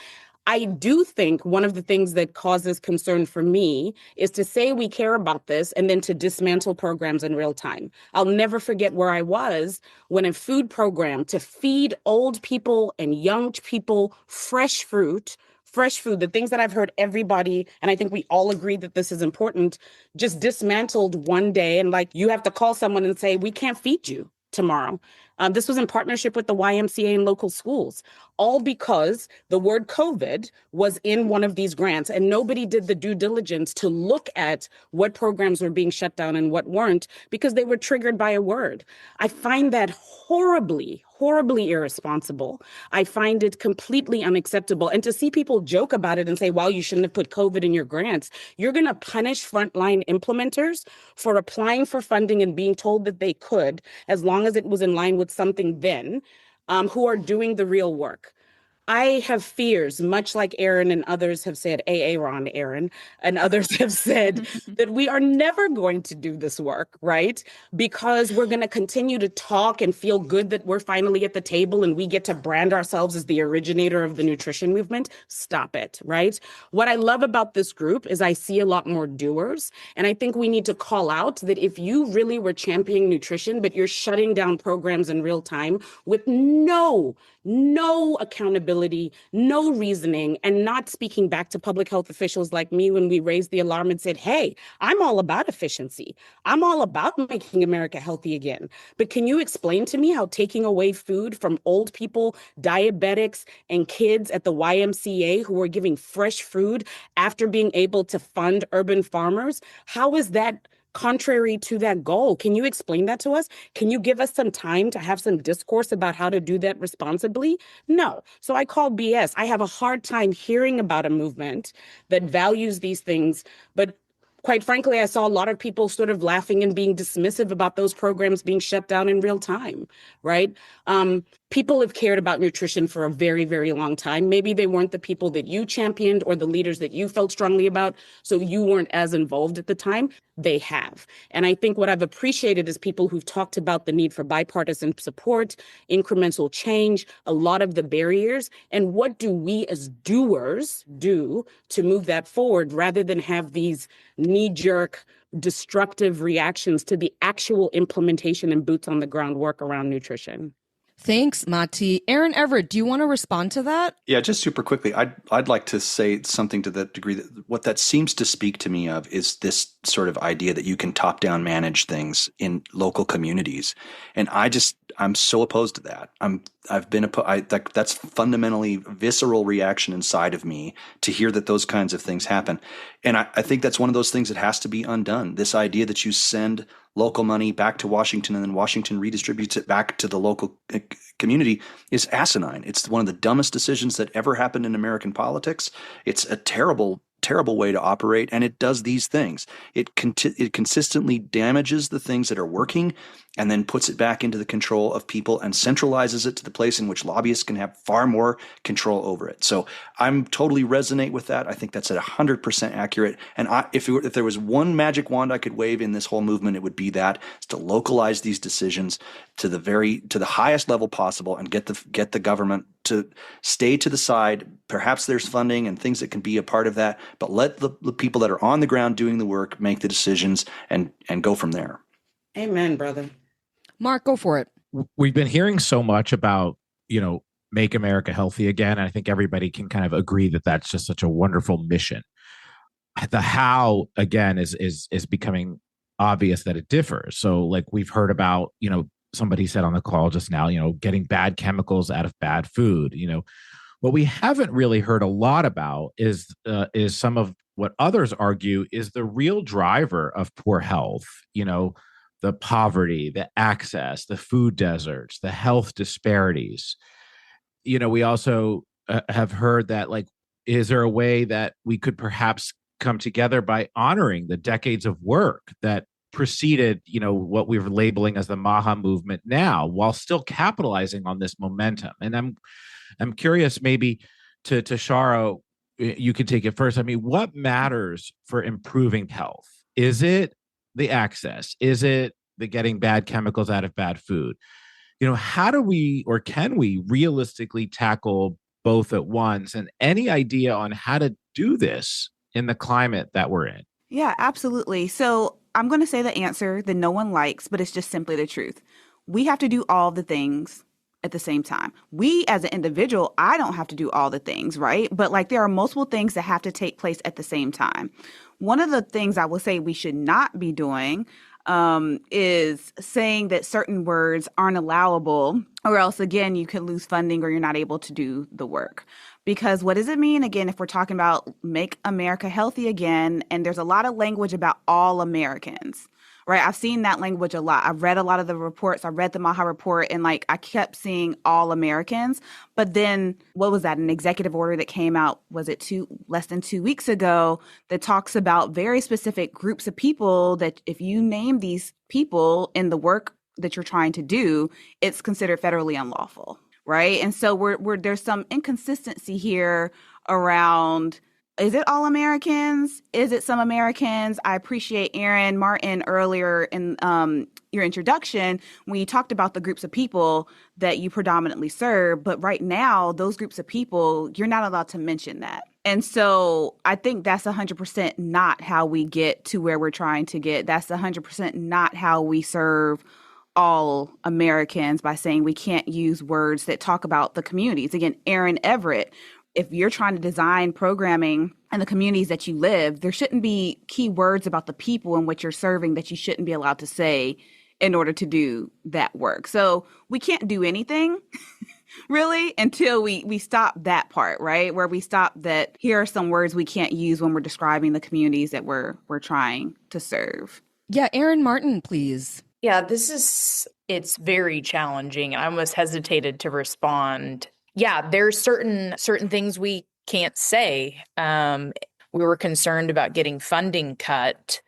I do think one of the things that causes concern for me is to say we care about this and then to dismantle programs in real time. I'll never forget where I was when a food program to feed old people and young people fresh fruit, the things that I've heard everybody, and I think we all agree that this is important, just dismantled one day. And like, you have to call someone and say, we can't feed you tomorrow. This was in partnership with the YMCA and local schools, all because the word COVID was in one of these grants and nobody did the due diligence to look at what programs were being shut down and what weren't because they were triggered by a word. I find that horribly irresponsible. I find it completely unacceptable. And to see people joke about it and say, well, you shouldn't have put COVID in your grants. You're going to punish frontline implementers for applying for funding and being told that they could, as long as it was in line with something then, who are doing the real work. I have fears, much like Erin and others have said, Ron, Erin, and others have said that we are never going to do this work, right? Because we're going to continue to talk and feel good that we're finally at the table and we get to brand ourselves as the originator of the nutrition movement. Stop it, right? What I love about this group is I see a lot more doers. And I think we need to call out that if you really were championing nutrition, but you're shutting down programs in real time with no accountability, no reasoning, and not speaking back to public health officials like me when we raised the alarm and said, hey, I'm all about efficiency. I'm all about making America healthy again. But can you explain to me how taking away food from old people, diabetics, and kids at the YMCA who are giving fresh food after being able to fund urban farmers, how is that contrary to that goal? Can you explain that to us? Can you give us some time to have some discourse about how to do that responsibly? No. So I call BS. I have a hard time hearing about a movement that values these things, but quite frankly, I saw a lot of people sort of laughing and being dismissive about those programs being shut down in real time, right? People have cared about nutrition for a very, very long time. Maybe they weren't the people that you championed or the leaders that you felt strongly about, so you weren't as involved at the time. They have. And I think what I've appreciated is people who've talked about the need for bipartisan support, incremental change, a lot of the barriers, and what do we as doers do to move that forward rather than have these knee-jerk, destructive reactions to the actual implementation and boots on the ground work around nutrition. Thanks, Mati. Aaron Everett, do you want to respond to that? Yeah, just super quickly. I'd like to say something to that degree. That what that seems to speak to me of is this sort of idea that you can top-down manage things in local communities, and I'm so opposed to that. That's fundamentally visceral reaction inside of me to hear that those kinds of things happen, and I think that's one of those things that has to be undone. This idea that you send local money back to Washington and then Washington redistributes it back to the local community is asinine. It's one of the dumbest decisions that ever happened in American politics. It's a terrible way to operate, and it does these things. It consistently damages the things that are working. and then puts it back into the control of people and centralizes it to the place in which lobbyists can have far more control over it. So I'm totally resonate with that. I think that's 100% accurate. And if there was one magic wand I could wave in this whole movement, it would be that, is to localize these decisions to the highest level possible and get the government to stay to the side. Perhaps there's funding and things that can be a part of that, but let the people that are on the ground doing the work make the decisions and go from there. Amen, brother. Mark, go for it. We've been hearing so much about, make America healthy again. And I think everybody can kind of agree that that's just such a wonderful mission. The how, again, is becoming obvious that it differs. So like we've heard about, somebody said on the call just now, getting bad chemicals out of bad food. What we haven't really heard a lot about is some of what others argue is the real driver of poor health, the poverty, the access, the food deserts, the health disparities. We also have heard that, like, is there a way that we could perhaps come together by honoring the decades of work that preceded, what we're labeling as the MAHA movement now, while still capitalizing on this momentum? And I'm curious, maybe to Shara, you could take it first. I mean, what matters for improving health? Is it the access? Is it the getting bad chemicals out of bad food? How do we, or can we realistically tackle both at once? And any idea on how to do this in the climate that we're in? Yeah, absolutely. So I'm going to say the answer that no one likes, but it's just simply the truth. We have to do all the things at the same time. We, as an individual, I don't have to do all the things, right? But like there are multiple things that have to take place at the same time. One of the things I will say we should not be doing is saying that certain words aren't allowable, or else, again, you could lose funding or you're not able to do the work. Because what does it mean, again, if we're talking about make America healthy again, and there's a lot of language about all Americans, right? I've seen that language a lot. I've read a lot of the reports. I read the MAHA report, and like I kept seeing all Americans. But then what was that? An executive order that came out, was it less than 2 weeks ago, that talks about very specific groups of people that if you name these people in the work that you're trying to do, it's considered federally unlawful, right? And so there's some inconsistency here around, is it all Americans? Is it some Americans? I appreciate Aaron Martin earlier in your introduction when you talked about the groups of people that you predominantly serve. But right now, those groups of people, you're not allowed to mention that. And so I think that's 100% not how we get to where we're trying to get. That's 100% not how we serve all Americans, by saying we can't use words that talk about the communities. Again, Aaron Everett, if you're trying to design programming in the communities that you live, there shouldn't be key words about the people in which you're serving that you shouldn't be allowed to say in order to do that work. So we can't do anything really until we stop that part, right? Where we stop that here are some words we can't use when we're describing the communities that we're trying to serve. Yeah, Aaron Martin, please. Yeah, it's very challenging. I almost hesitated to respond. Yeah, there's certain things we can't say. We were concerned about getting funding cut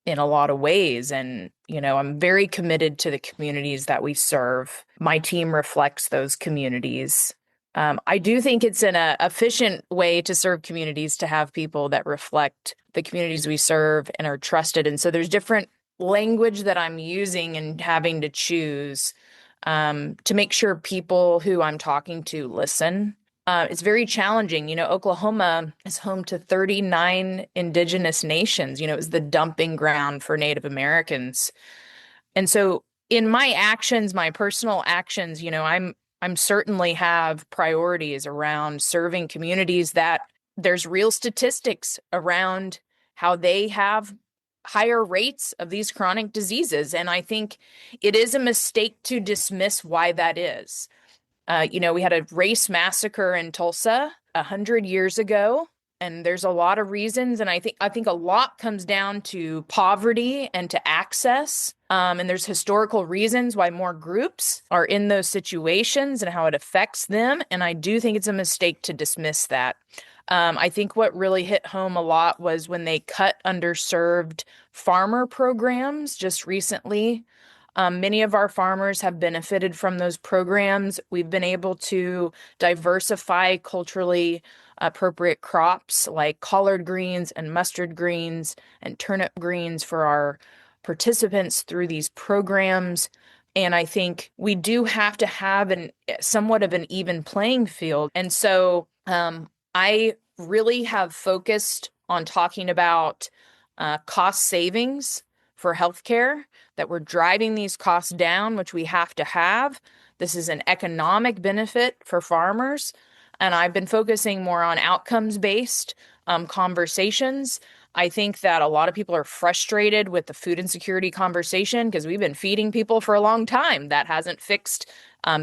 in a lot of ways. And, I'm very committed to the communities that we serve. My team reflects those communities. I do think it's an efficient way to serve communities to have people that reflect the communities we serve and are trusted. And so there's different language that I'm using and having to choose to make sure people who I'm talking to listen. It's very challenging. Oklahoma is home to 39 indigenous nations. It was the dumping ground for Native Americans. And so in my actions, my personal actions, I'm certainly have priorities around serving communities that there's real statistics around how they have higher rates of these chronic diseases. And I think it is a mistake to dismiss why that is. We had a race massacre in Tulsa 100 years ago, and there's a lot of reasons. And I think a lot comes down to poverty and to access. And there's historical reasons why more groups are in those situations and how it affects them. And I do think it's a mistake to dismiss that. I think what really hit home a lot was when they cut underserved farmer programs just recently. Many of our farmers have benefited from those programs. We've been able to diversify culturally appropriate crops like collard greens and mustard greens and turnip greens for our participants through these programs. And I think we do have to have somewhat of an even playing field. And so I really have focused on talking about cost savings for healthcare, that we're driving these costs down, which we have to have. This is an economic benefit for farmers. And I've been focusing more on outcomes-based conversations. I think that a lot of people are frustrated with the food insecurity conversation because we've been feeding people for a long time. That hasn't fixed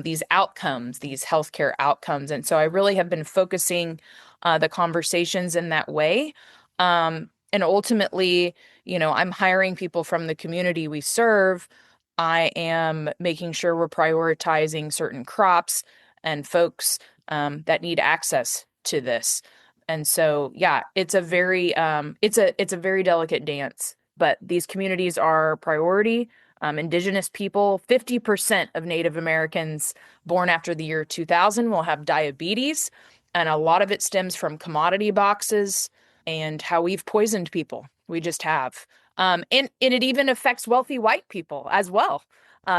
these outcomes, these healthcare outcomes. And so I really have been focusing the conversations in that way. And ultimately, I'm hiring people from the community we serve. I am making sure we're prioritizing certain crops and folks that need access to this. And so, yeah, it's a very delicate dance, but these communities are priority. Indigenous people, 50% of Native Americans born after the year 2000 will have diabetes. And a lot of it stems from commodity boxes and how we've poisoned people. We just have. And it even affects wealthy white people as well.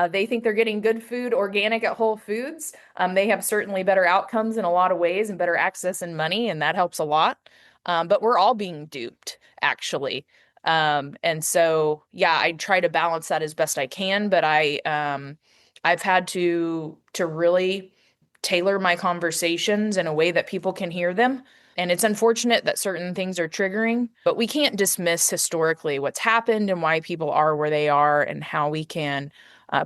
They think they're getting good food, organic at Whole Foods. They have certainly better outcomes in a lot of ways and better access and money, and that helps a lot. But we're all being duped, actually. And so, yeah, I try to balance that as best I can, but I've had to really tailor my conversations in a way that people can hear them. And it's unfortunate that certain things are triggering, but we can't dismiss historically what's happened and why people are where they are and how we can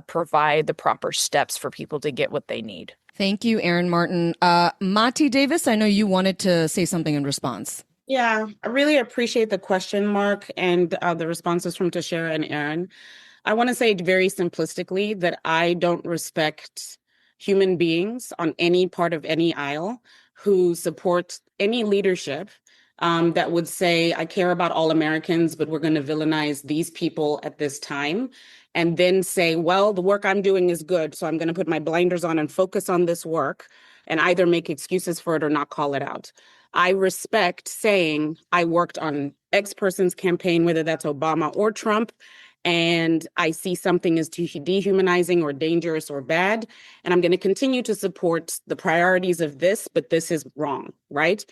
provide the proper steps for people to get what they need. Thank you, Erin Martin. Mati Davis, I know you wanted to say something in response. Yeah, I really appreciate the question, Mark, and the responses from Tashera and Erin. I want to say very simplistically that I don't respect human beings on any part of any aisle who support any leadership that would say, I care about all Americans, but we're going to villainize these people at this time. And then say, well, the work I'm doing is good, so I'm going to put my blinders on and focus on this work and either make excuses for it or not call it out. I respect saying I worked on X person's campaign, whether that's Obama or Trump, and I see something as dehumanizing or dangerous or bad, and I'm going to continue to support the priorities of this, but this is wrong, right?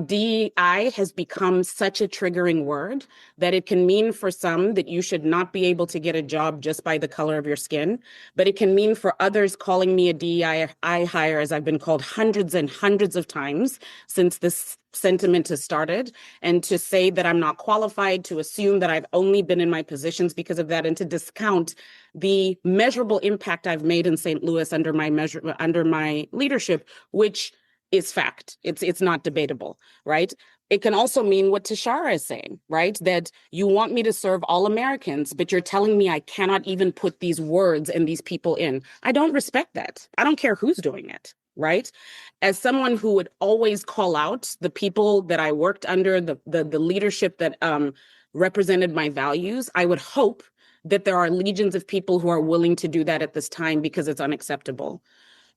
DEI has become such a triggering word that it can mean for some that you should not be able to get a job just by the color of your skin, but it can mean for others calling me a DEI hire, as I've been called hundreds and hundreds of times since this sentiment has started, and to say that I'm not qualified, to assume that I've only been in my positions because of that, and to discount the measurable impact I've made in St. Louis under my leadership, which is fact. It's not debatable, right? It can also mean what Tashara is saying, right? That you want me to serve all Americans, but you're telling me I cannot even put these words and these people in. I don't respect that. I don't care who's doing it, right? As someone who would always call out the people that I worked under, the leadership that represented my values, I would hope that there are legions of people who are willing to do that at this time because it's unacceptable.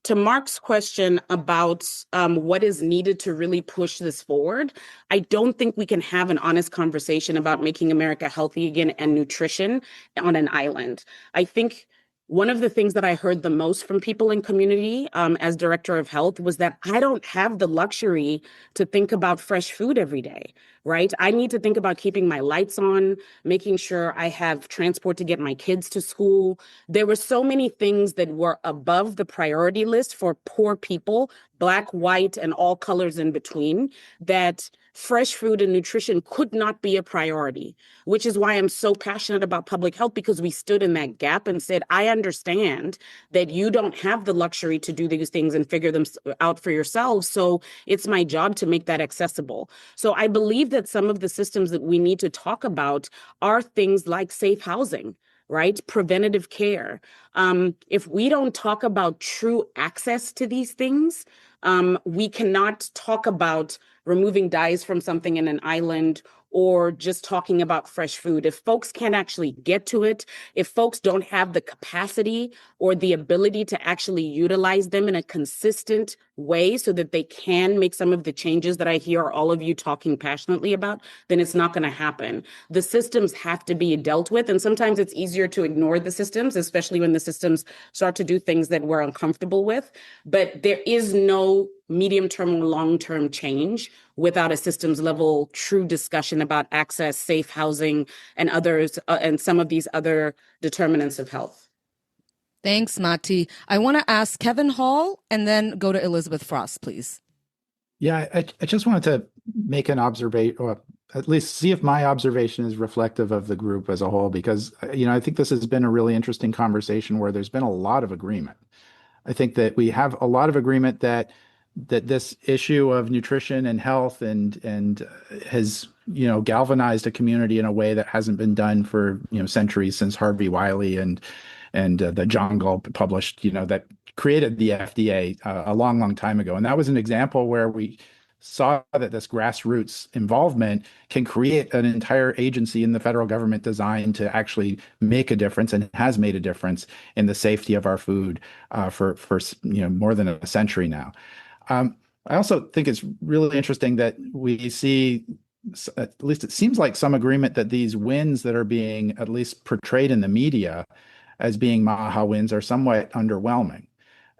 To Mark's question about what is needed to really push this forward, I don't think we can have an honest conversation about making America healthy again and nutrition on an island. I think one of the things that I heard the most from people in community as director of health was that I don't have the luxury to think about fresh food every day, right? I need to think about keeping my lights on, making sure I have transport to get my kids to school. There were so many things that were above the priority list for poor people, Black, white, and all colors in between, that fresh food and nutrition could not be a priority, which is why I'm so passionate about public health, because we stood in that gap and said, I understand that you don't have the luxury to do these things and figure them out for yourselves. So it's my job to make that accessible. So I believe that some of the systems that we need to talk about are things like safe housing, right? Preventative care. If we don't talk about true access to these things, we cannot talk about removing dyes from something in an island or just talking about fresh food. If folks can't actually get to it, if folks don't have the capacity or the ability to actually utilize them in a consistent way so that they can make some of the changes that I hear all of you talking passionately about, then it's not going to happen. The systems have to be dealt with. And sometimes it's easier to ignore the systems, especially when the systems start to do things that we're uncomfortable with. But there is no medium-term or long-term change without a systems level true discussion about access, safe housing, and others, and some of these other determinants of health. Thanks, Mati. I want to ask Kevin Hall and then go to Elizabeth Frost, please. Yeah, I just wanted to make an observation, or at least see if my observation is reflective of the group as a whole, because, I think this has been a really interesting conversation where there's been a lot of agreement. I think that we have a lot of agreement that this issue of nutrition and health and has galvanized a community in a way that hasn't been done for centuries, since Harvey Wiley and the John Galt published that created the FDA a long time ago. And that was an example where we saw that this grassroots involvement can create an entire agency in the federal government designed to actually make a difference, and has made a difference in the safety of our food for more than a century now. I also think it's really interesting that we see, at least it seems like, some agreement that these wins that are being at least portrayed in the media as being MAHA wins are somewhat underwhelming,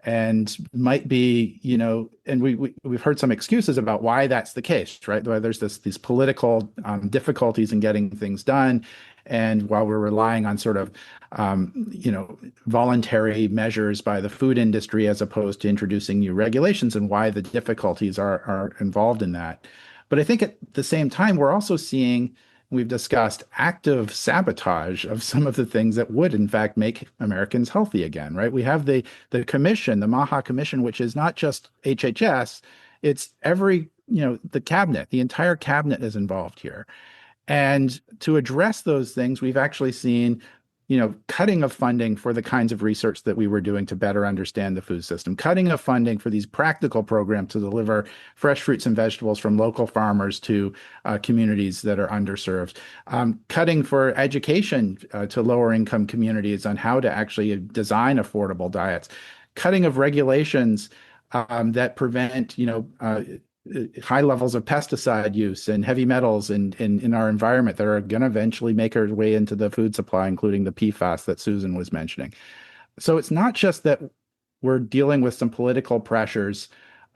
and might be, and we've heard some excuses about why that's the case, right? Why there's these political difficulties in getting things done, and while we're relying on sort of voluntary measures by the food industry as opposed to introducing new regulations, and why the difficulties are involved in that. But I think at the same time, we're also seeing, we've discussed, active sabotage of some of the things that would, in fact, make Americans healthy again, right? We have the commission, the MAHA Commission, which is not just HHS, it's every, the cabinet, the entire cabinet is involved here. And to address those things, we've actually seen, cutting of funding for the kinds of research that we were doing to better understand the food system, cutting of funding for these practical programs to deliver fresh fruits and vegetables from local farmers to communities that are underserved, cutting for education to lower income communities on how to actually design affordable diets, cutting of regulations that prevent, high levels of pesticide use and heavy metals in our environment that are going to eventually make their way into the food supply, including the PFAS that Susan was mentioning. So it's not just that we're dealing with some political pressures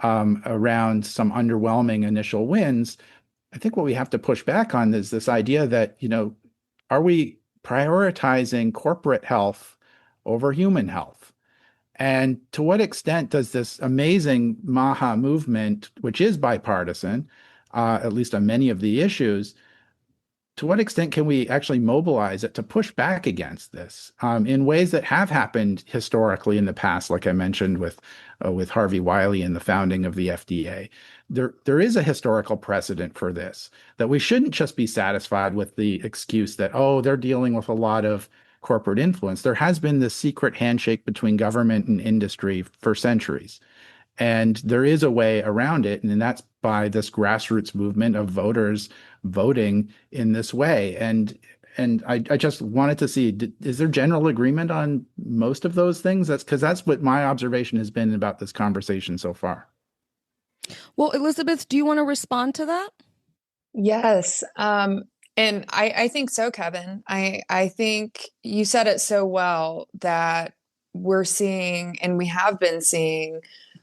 around some underwhelming initial wins. I think what we have to push back on is this idea that, are we prioritizing corporate health over human health? And to what extent does this amazing MAHA movement, which is bipartisan, at least on many of the issues, to what extent can we actually mobilize it to push back against this in ways that have happened historically in the past, like I mentioned with Harvey Wiley and the founding of the FDA? There is a historical precedent for this, that we shouldn't just be satisfied with the excuse that, they're dealing with a lot of corporate influence. There has been this secret handshake between government and industry for centuries. And there is a way around it, and that's by this grassroots movement of voters voting in this way. And I just wanted to see, is there general agreement on most of those things? That's what my observation has been about this conversation so far. Well, Elizabeth, do you want to respond to that? Yes. And I think so, Kevin. I think you said it so well, that we're seeing, and we have been seeing,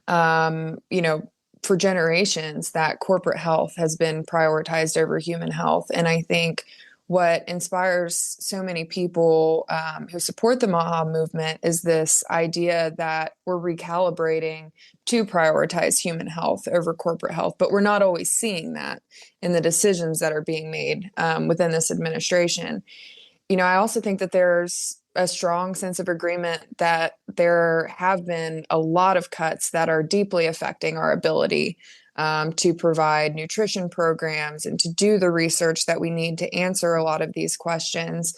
for generations, that corporate health has been prioritized over human health. And I think what inspires so many people who support the MAHA movement is this idea that we're recalibrating to prioritize human health over corporate health. But we're not always seeing that in the decisions that are being made within this administration. I also think that there's a strong sense of agreement that there have been a lot of cuts that are deeply affecting our ability to provide nutrition programs and to do the research that we need to answer a lot of these questions.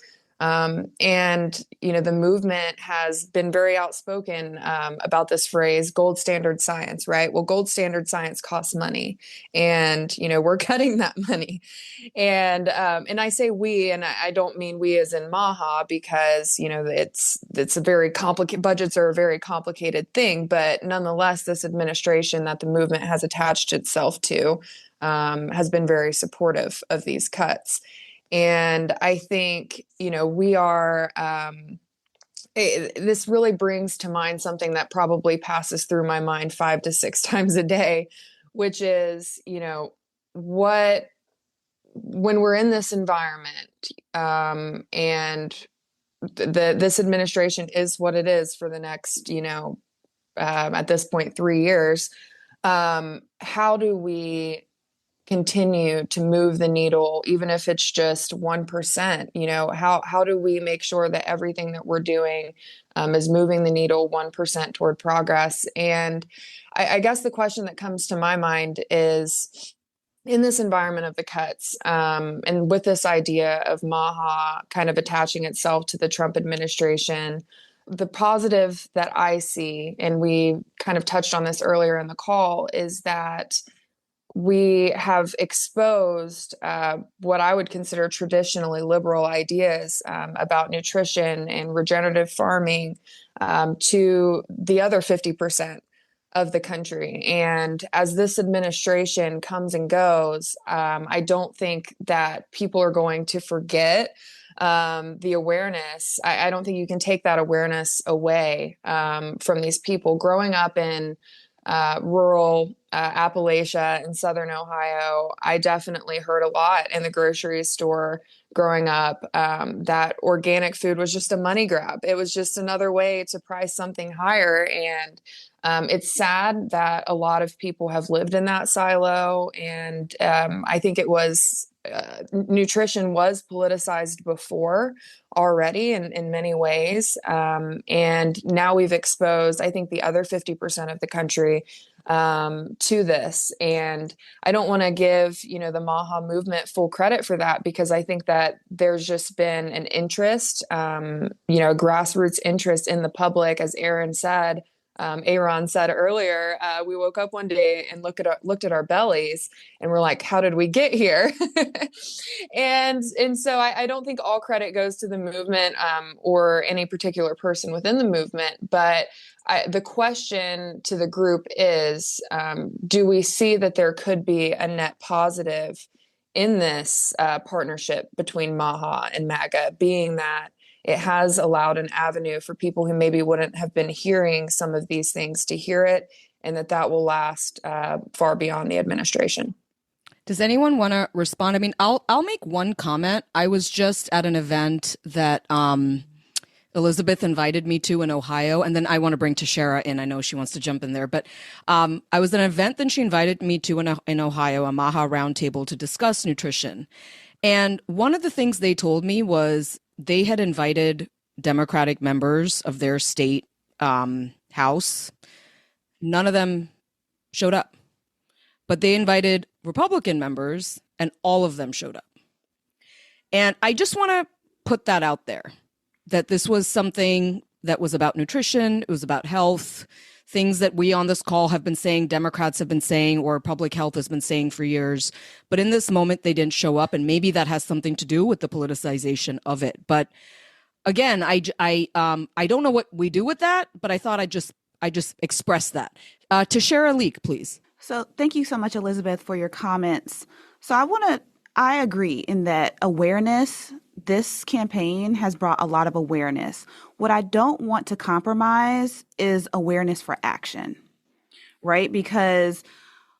And, the movement has been very outspoken about this phrase, gold standard science, right? Well, gold standard science costs money, and, we're cutting that money. And I say we, and I don't mean we as in MAHA, because, it's a very complicated, budgets are a very complicated thing, but nonetheless, this administration that the movement has attached itself to has been very supportive of these cuts. And I think, we are, this really brings to mind something that probably passes through my mind 5 to 6 times a day, which is, when we're in this environment, and this administration is what it is for the next, at this point, 3 years, how do we continue to move the needle, even if it's just 1%? How do we make sure that everything that we're doing is moving the needle 1% toward progress? And I guess the question that comes to my mind is, in this environment of the cuts, and with this idea of MAHA kind of attaching itself to the Trump administration, the positive that I see, and we kind of touched on this earlier in the call, is that we have exposed what I would consider traditionally liberal ideas about nutrition and regenerative farming to the other 50% of the country. And as this administration comes and goes, I don't think that people are going to forget the awareness. I don't think you can take that awareness away from these people. Growing up in rural Appalachia in Southern Ohio, I definitely heard a lot in the grocery store growing up that organic food was just a money grab. It was just another way to price something higher. And it's sad that a lot of people have lived in that silo. And I think it was nutrition was politicized before already in many ways. And now we've exposed, I think, the other 50% of the country to this. And I don't want to give, the MAHA movement full credit for that, because I think that there's just been an interest, grassroots interest in the public. As Aaron said earlier, we woke up one day and looked at our bellies and we're like, how did we get here? and so I don't think all credit goes to the movement or any particular person within the movement, but the question to the group is, do we see that there could be a net positive in this partnership between MAHA and MAGA, being that it has allowed an avenue for people who maybe wouldn't have been hearing some of these things to hear it, and that will last far beyond the administration. Does anyone want to respond? I mean, I'll make one comment. I was just at an event that Elizabeth invited me to in Ohio, and then I want to bring Tashara in. I know she wants to jump in there, but I was at an event that she invited me to in Ohio, a MAHA roundtable to discuss nutrition. And one of the things they told me was they had invited Democratic members of their state house. None of them showed up, but they invited Republican members and all of them showed up. And I just want to put that out there, that this was something that was about nutrition. It was about health, things that we on this call have been saying, Democrats have been saying, or public health has been saying for years. But in this moment, they didn't show up. And maybe that has something to do with the politicization of it. But again, I don't know what we do with that, but I thought I just express that. Tashara Leak, please. So thank you so much, Elizabeth, for your comments. So I agree in that awareness, this campaign has brought a lot of awareness. What I don't want to compromise is awareness for action, right? Because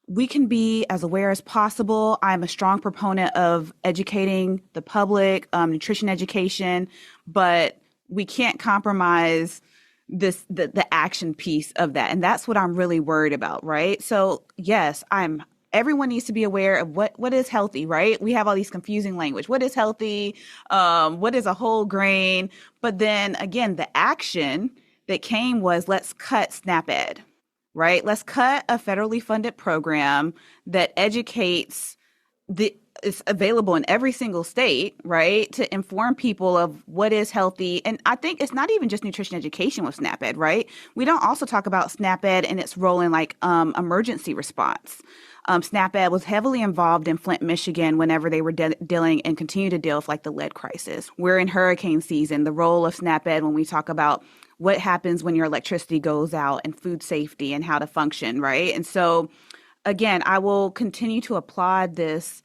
we can be as aware as possible. I'm a strong proponent of educating the public, nutrition education, but we can't compromise the action piece of that. And that's what I'm really worried about, right? So yes, everyone needs to be aware of what is healthy, right? We have all these confusing language. What is healthy? What is a whole grain? But then again, the action that came was, let's cut SNAP Ed, right? Let's cut a federally funded program that educates it's available in every single state, right, to inform people of what is healthy. And I think it's not even just nutrition education with SNAP Ed, right? We don't also talk about SNAP Ed and its role in like emergency response. SNAP Ed was heavily involved in Flint, Michigan, whenever they were dealing and continue to deal with like the lead crisis. We're in hurricane season. The role of SNAP Ed when we talk about what happens when your electricity goes out and food safety and how to function, right? And so, again, I will continue to applaud this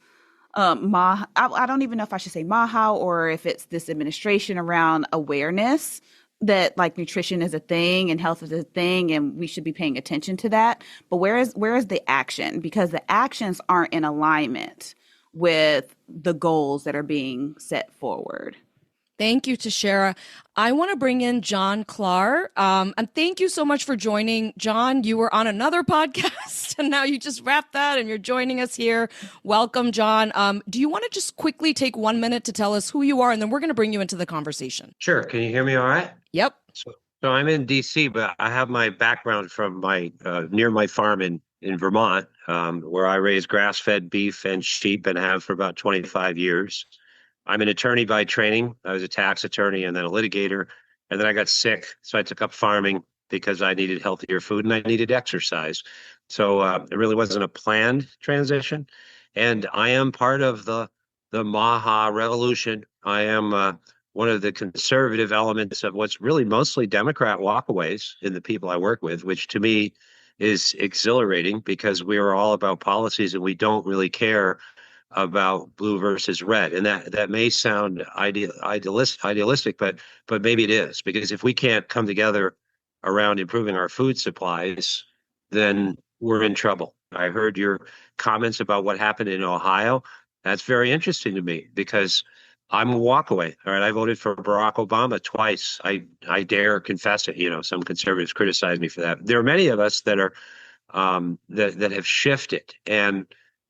MAHA. I don't even know if I should say MAHA or if it's this administration around awareness that like nutrition is a thing and health is a thing and we should be paying attention to that. But where is the action? Because the actions aren't in alignment with the goals that are being set forward. Thank you, Tashara. I want to bring in John Klar. And thank you so much for joining. John, you were on another podcast and now you just wrapped that and you're joining us here. Welcome, John. Do you want to just quickly take 1 minute to tell us who you are and then we're going to bring you into the conversation? Sure. Can you hear me all right? Yep. So I'm in DC, but I have my background from my near my farm in Vermont, where I raise grass-fed beef and sheep and have for about 25 years. I'm an attorney by training. I was a tax attorney and then a litigator. And then I got sick. So I took up farming because I needed healthier food and I needed exercise. So it really wasn't a planned transition. And I am part of the MAHA revolution. I am one of the conservative elements of what's really mostly Democrat walkaways in the people I work with, which to me is exhilarating because we are all about policies and we don't really care about blue versus red. And that may sound idealistic, but maybe it is, because if we can't come together around improving our food supplies, then we're in trouble. I heard your comments about what happened in Ohio. That's very interesting to me because I'm a walkaway. All right. I voted for Barack Obama twice. I dare confess it. You know, some conservatives criticize me for that. There are many of us that are that have shifted, and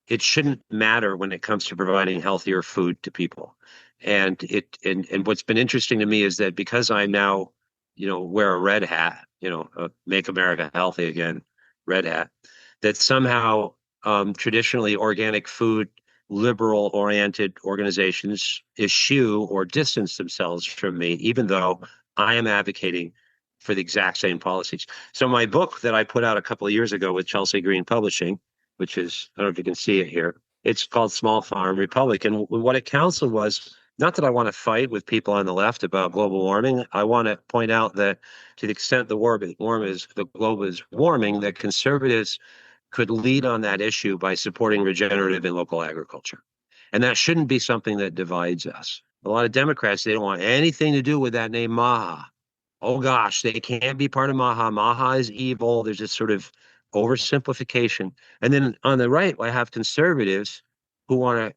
it shouldn't matter when it comes to providing healthier food to people. And what's been interesting to me is that because I now, wear a red hat, make America healthy again, red hat, that somehow traditionally organic food, liberal oriented organizations eschew or distance themselves from me, even though I am advocating for the exact same policies. So my book that I put out a couple of years ago with Chelsea Green Publishing, which is, I don't know if you can see it here, it's called Small Farm Republic. And what it counseled was, not that I want to fight with people on the left about global warming. I want to point out that to the extent the globe is warming, that conservatives could lead on that issue by supporting regenerative and local agriculture. And that shouldn't be something that divides us. A lot of Democrats, they don't want anything to do with that name MAHA. Oh gosh, they can't be part of MAHA. MAHA is evil. There's this sort of oversimplification. And then on the right, I have conservatives who want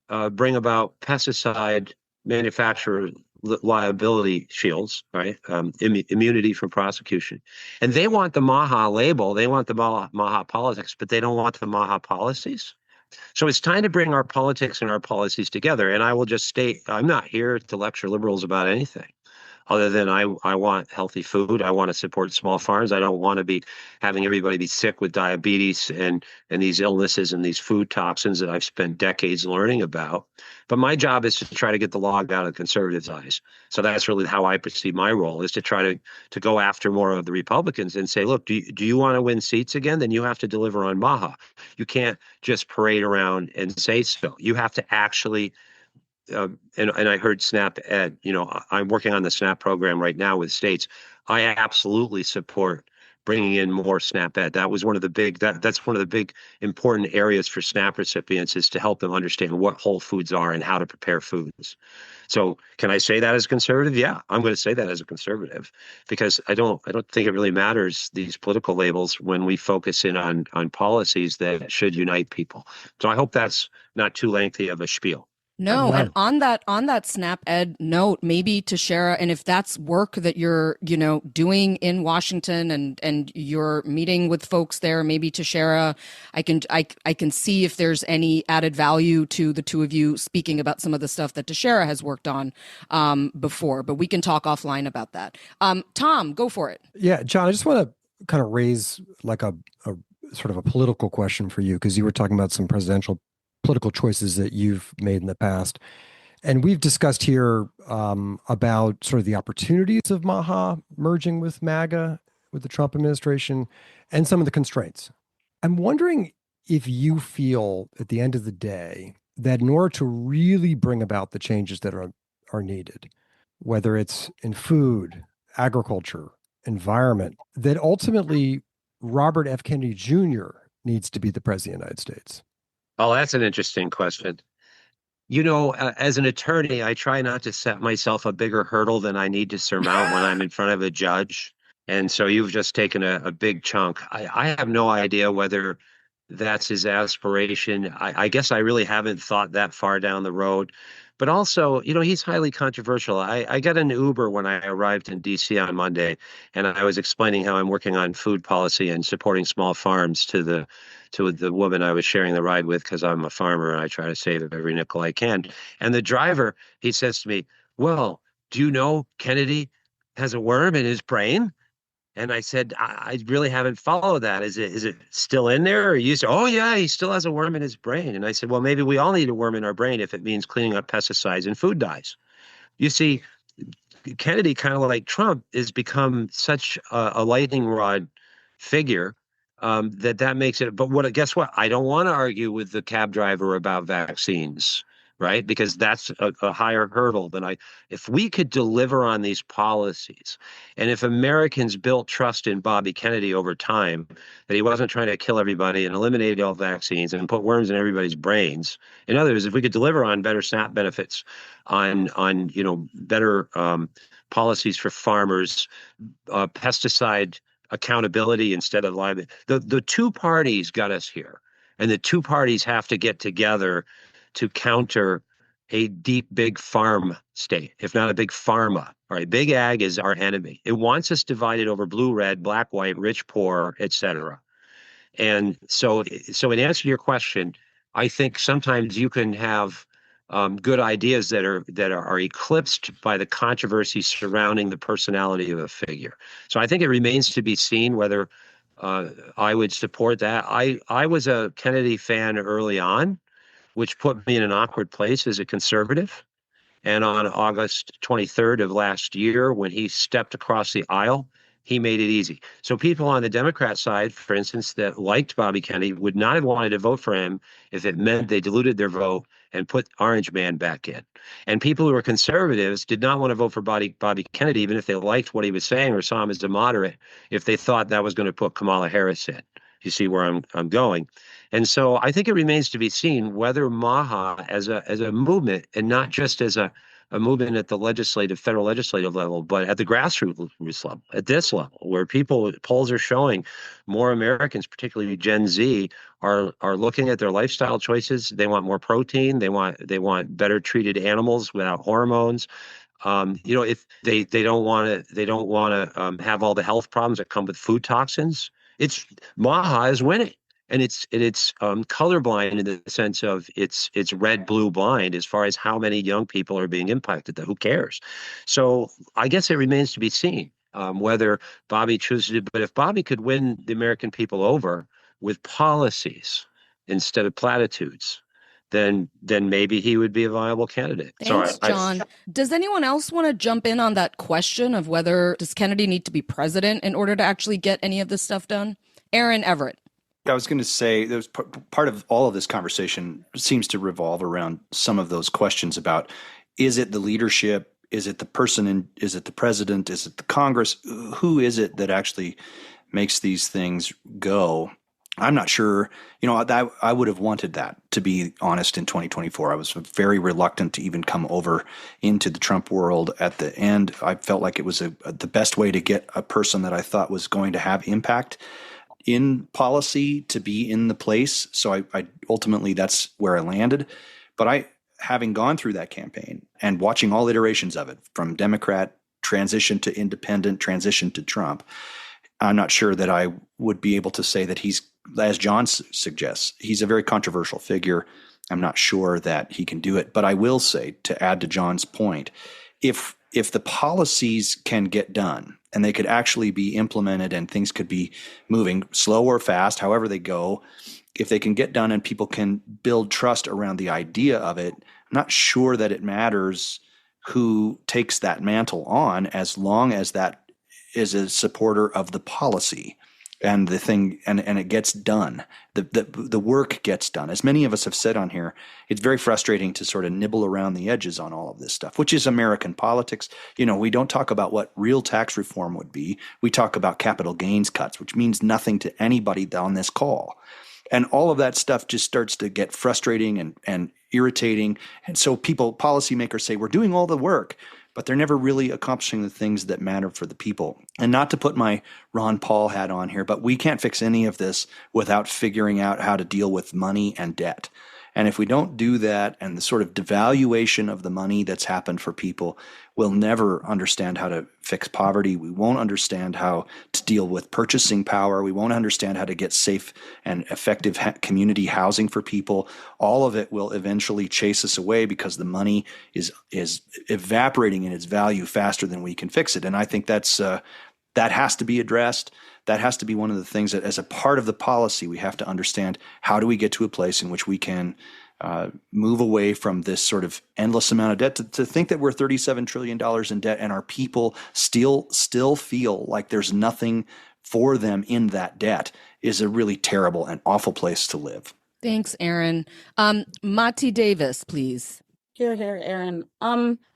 to bring about pesticide manufacturer liability shields, right? Immunity from prosecution. And they want the MAHA label. They want the MAHA politics, but they don't want the MAHA policies. So it's time to bring our politics and our policies together. And I will just state, I'm not here to lecture liberals about anything other than I want healthy food. I want to support small farms. I don't want to be having everybody be sick with diabetes and these illnesses and these food toxins that I've spent decades learning about. But my job is to try to get the log out of conservatives' eyes. So that's really how I perceive my role, is to try to go after more of the Republicans and say, look, do you want to win seats again? Then you have to deliver on MAHA. You can't just parade around and say so. You have to actually and I heard SNAP Ed, I'm working on the SNAP program right now with states. I absolutely support bringing in more SNAP Ed. That was one of the big, that's one of the big important areas for SNAP recipients, is to help them understand what whole foods are and how to prepare foods. So can I say that as a conservative? Yeah, I'm going to say that as a conservative, because I don't think it really matters, these political labels, when we focus in on policies that should unite people. So I hope that's not too lengthy of a spiel. No, and on that SNAP Ed note, maybe Tashara, and if that's work that you're, doing in Washington and you're meeting with folks there, maybe Tashara, I can see if there's any added value to the two of you speaking about some of the stuff that Tashara has worked on before, but we can talk offline about that. Tom, go for it. Yeah, John, I just want to kind of raise like a sort of a political question for you, because you were talking about some presidential political choices that you've made in the past. And we've discussed here about sort of the opportunities of MAHA merging with MAGA, with the Trump administration, and some of the constraints. I'm wondering if you feel at the end of the day that in order to really bring about the changes that are needed, whether it's in food, agriculture, environment, that ultimately Robert F. Kennedy Jr. needs to be the president of the United States. Oh, that's an interesting question. You know, as an attorney, I try not to set myself a bigger hurdle than I need to surmount when I'm in front of a judge. And so you've just taken a big chunk. I have no idea whether that's his aspiration. I guess I really haven't thought that far down the road. But also, you know, he's highly controversial. I got an Uber when I arrived in DC on Monday, and I was explaining how I'm working on food policy and supporting small farms to the woman I was sharing the ride with, because I'm a farmer and I try to save every nickel I can. And the driver, he says to me, "Well, do you know Kennedy has a worm in his brain?" And I said, I really haven't followed that. Is it still in there? Or you say, "Oh yeah, he still has a worm in his brain." And I said, well, maybe we all need a worm in our brain if it means cleaning up pesticides and food dyes. You see, Kennedy, kind of like Trump, has become such a lightning rod figure that makes it. But guess what? I don't want to argue with the cab driver about vaccines, right? Because that's a higher hurdle than if we could deliver on these policies, and if Americans built trust in Bobby Kennedy over time, that he wasn't trying to kill everybody and eliminate all vaccines and put worms in everybody's brains. In other words, if we could deliver on better SNAP benefits, on better policies for farmers, pesticide accountability instead of liability. The two parties got us here, and the two parties have to get together to counter a deep, big farm state, if not a big pharma. All right, big ag is our enemy. It wants us divided over blue, red, black, white, rich, poor, etc. And so in answer to your question, I think sometimes you can have good ideas that are eclipsed by the controversy surrounding the personality of a figure. So I think it remains to be seen whether I would support that. I was a Kennedy fan early on, which put me in an awkward place as a conservative. And on August 23rd of last year, when he stepped across the aisle, he made it easy. So people on the Democrat side, for instance, that liked Bobby Kennedy would not have wanted to vote for him if it meant they diluted their vote and put Orange Man back in. And people who were conservatives did not want to vote for Bobby Kennedy, even if they liked what he was saying or saw him as a moderate, if they thought that was going to put Kamala Harris in. You see where I'm going. And so I think it remains to be seen whether MAHA as a movement, and not just as a movement at the federal legislative level, but at the grassroots level, at this level, where polls are showing more Americans, particularly Gen Z, are looking at their lifestyle choices. They want more protein. They want better treated animals without hormones. If they don't want to have all the health problems that come with food toxins. It's MAHA is winning, and it's colorblind in the sense of it's red, blue blind as far as how many young people are being impacted. Who cares? So I guess it remains to be seen whether Bobby chooses to. But if Bobby could win the American people over with policies instead of platitudes, then maybe he would be a viable candidate. Thanks, John. Does anyone else want to jump in on that question of whether does Kennedy need to be president in order to actually get any of this stuff done? Aaron Everett. I was going to say there's part of all of this conversation seems to revolve around some of those questions about, is it the leadership? Is it the person? Is it the president? Is it the Congress? Who is it that actually makes these things go? I'm not sure. I would have wanted that, to be honest, in 2024. I was very reluctant to even come over into the Trump world at the end. I felt like it was the best way to get a person that I thought was going to have impact in policy to be in the place. So I ultimately, that's where I landed. But having gone through that campaign and watching all iterations of it, from Democrat transition to independent, transition to Trump, I'm not sure that I would be able to say that he's, as John suggests, he's a very controversial figure. I'm not sure that he can do it. But I will say, to add to John's point, if the policies can get done and they could actually be implemented and things could be moving slow or fast, however they go, if they can get done and people can build trust around the idea of it, I'm not sure that it matters who takes that mantle on, as long as that is a supporter of the policy and the thing, and it gets done. The work gets done. As many of us have said on here, it's very frustrating to sort of nibble around the edges on all of this stuff, which is American politics. We don't talk about what real tax reform would be. We talk about capital gains cuts, which means nothing to anybody on this call. And all of that stuff just starts to get frustrating and irritating. And so policymakers say, we're doing all the work, but they're never really accomplishing the things that matter for the people. And not to put my Ron Paul hat on here, but we can't fix any of this without figuring out how to deal with money and debt. And if we don't do that, and the sort of devaluation of the money that's happened for people, we'll never understand how to fix poverty. We won't understand how to deal with purchasing power. We won't understand how to get safe and effective community housing for people. All of it will eventually chase us away because the money is evaporating in its value faster than we can fix it. And I think that has to be addressed. That has to be one of the things that, as a part of the policy, we have to understand: how do we get to a place in which we can move away from this sort of endless amount of debt? To think that we're $37 trillion in debt and our people still feel like there's nothing for them in that debt is a really terrible and awful place to live. Thanks, Aaron. Mati Davis, please. Here, Aaron.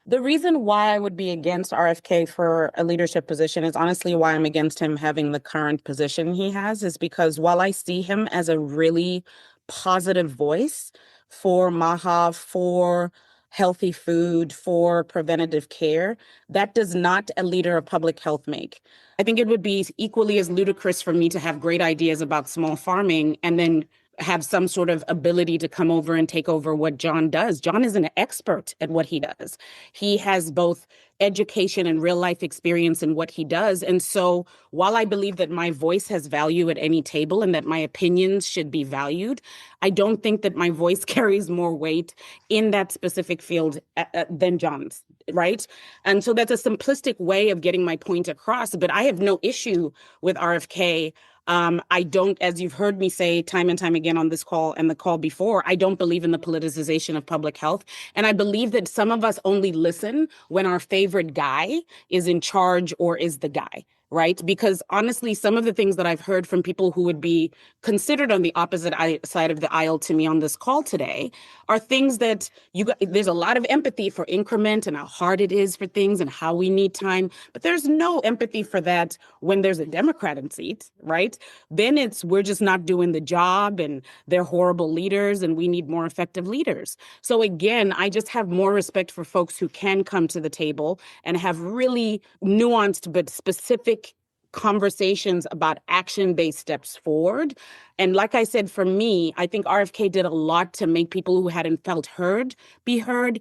The reason why I would be against RFK for a leadership position is honestly why I'm against him having the current position he has, is because while I see him as a really positive voice for MAHA, for healthy food, for preventative care, that does not a leader of public health make. I think it would be equally as ludicrous for me to have great ideas about small farming and then have some sort of ability to come over and take over what John does. John is an expert at what he does. He has both education and real life experience in what he does. And so while I believe that my voice has value at any table and that my opinions should be valued, I don't think that my voice carries more weight in that specific field than John's, right? And so that's a simplistic way of getting my point across, but I have no issue with RFK. I don't, as you've heard me say time and time again on this call and the call before, I don't believe in the politicization of public health. And I believe that some of us only listen when our favorite guy is in charge or is the guy, right? Because honestly, some of the things that I've heard from people who would be considered on the opposite side of the aisle to me on this call today are things that there's a lot of empathy for increment and how hard it is for things and how we need time. But there's no empathy for that when there's a Democrat in seat, right? Then we're just not doing the job and they're horrible leaders and we need more effective leaders. So again, I just have more respect for folks who can come to the table and have really nuanced but specific conversations about action-based steps forward. And like I said, for me, I think RFK did a lot to make people who hadn't felt heard be heard,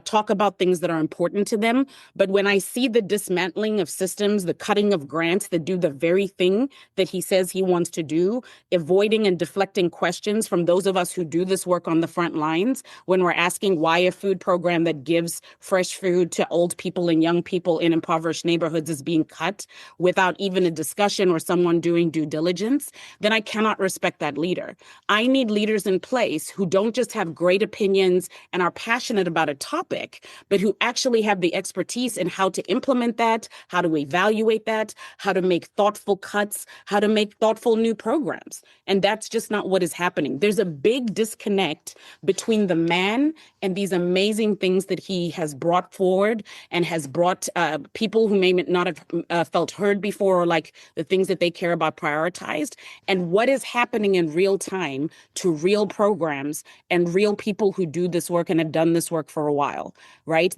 talk about things that are important to them. But when I see the dismantling of systems, the cutting of grants that do the very thing that he says he wants to do, avoiding and deflecting questions from those of us who do this work on the front lines, when we're asking why a food program that gives fresh food to old people and young people in impoverished neighborhoods is being cut without even a discussion or someone doing due diligence, then I cannot respect that leader. I need leaders in place who don't just have great opinions and are passionate about a topic, but who actually have the expertise in how to implement that, how to evaluate that, how to make thoughtful cuts, how to make thoughtful new programs. And that's just not what is happening. There's a big disconnect between the man and these amazing things that he has brought forward and has brought people who may not have felt heard before, or like the things that they care about prioritized, and what is happening in real time to real programs and real people who do this work and have done this work for a while, right?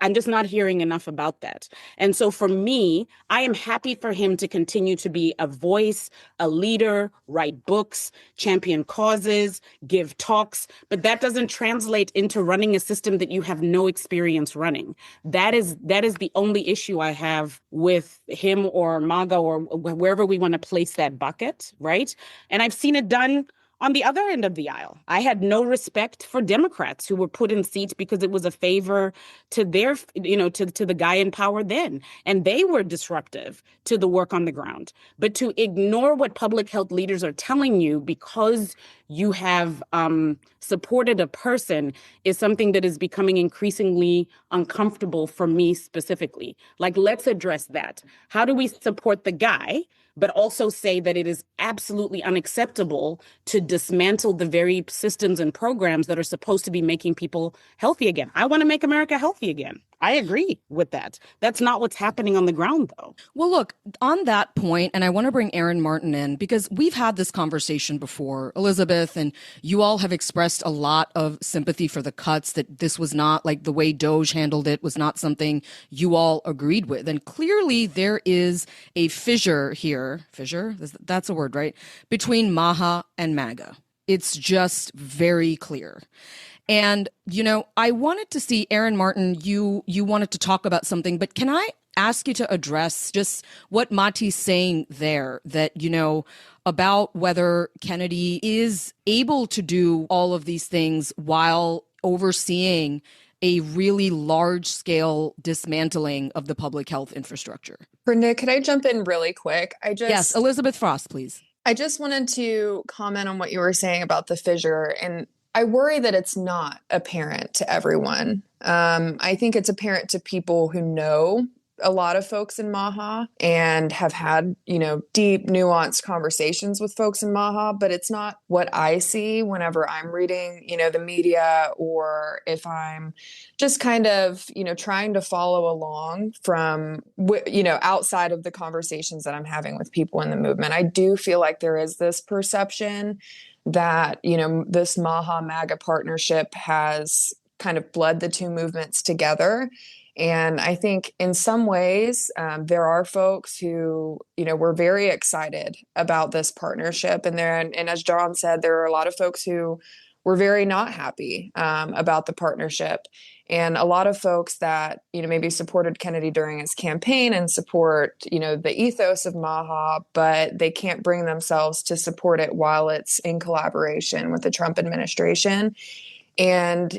I'm just not hearing enough about that. And so for me, I am happy for him to continue to be a voice, a leader, write books, champion causes, give talks, but that doesn't translate into running a system that you have no experience running. That is the only issue I have with him or MAGA or wherever we want to place that bucket, right? And I've seen it done on the other end of the aisle. I had no respect for Democrats who were put in seats because it was a favor to their, to the guy in power then. And they were disruptive to the work on the ground. But to ignore what public health leaders are telling you because you have supported a person is something that is becoming increasingly uncomfortable for me specifically. Like, let's address that. How do we support the guy, but also say that it is absolutely unacceptable to dismantle the very systems and programs that are supposed to be making people healthy again? I want to make America healthy again. I agree with that. That's not what's happening on the ground, though. Well, look, on that point, and I want to bring Aaron Martin in because we've had this conversation before, Elizabeth, and you all have expressed a lot of sympathy for the cuts, that this was not like the way Doge handled it was not something you all agreed with. And clearly there is a fissure here, that's a word, right? Between MAHA and MAGA. It's just very clear. And, I wanted to see, Aaron Martin, you wanted to talk about something, but can I ask you to address just what Mati's saying there, that, about whether Kennedy is able to do all of these things while overseeing a really large scale dismantling of the public health infrastructure? Brenda, could I jump in really quick? Yes, Elizabeth Frost, please. I just wanted to comment on what you were saying about the fissure, and I worry that it's not apparent to everyone. I think it's apparent to people who know a lot of folks in MAHA and have had, deep, nuanced conversations with folks in MAHA, but it's not what I see whenever I'm reading, the media, or if I'm just kind of, trying to follow along from, outside of the conversations that I'm having with people in the movement. I do feel like there is this perception that, this MAHA-MAGA partnership has kind of bled the two movements together. And I think in some ways, there are folks who, were very excited about this partnership. And as John said, there are a lot of folks who were very not happy about the partnership. And a lot of folks that, maybe supported Kennedy during his campaign and support, the ethos of MAHA, but they can't bring themselves to support it while it's in collaboration with the Trump administration. And,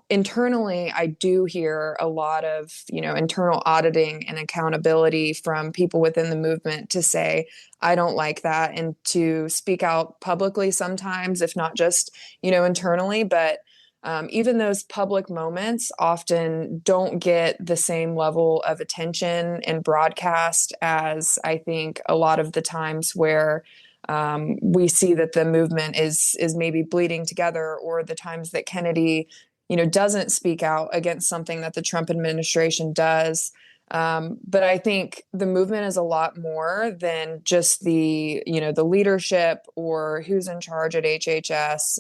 internally, I do hear a lot of, internal auditing and accountability from people within the movement to say, I don't like that, and to speak out publicly sometimes, if not just, internally. But even those public moments often don't get the same level of attention and broadcast as I think a lot of the times where we see that the movement is maybe bleeding together, or the times that Kennedy, doesn't speak out against something that the Trump administration does. But I think the movement is a lot more than just the leadership or who's in charge at HHS.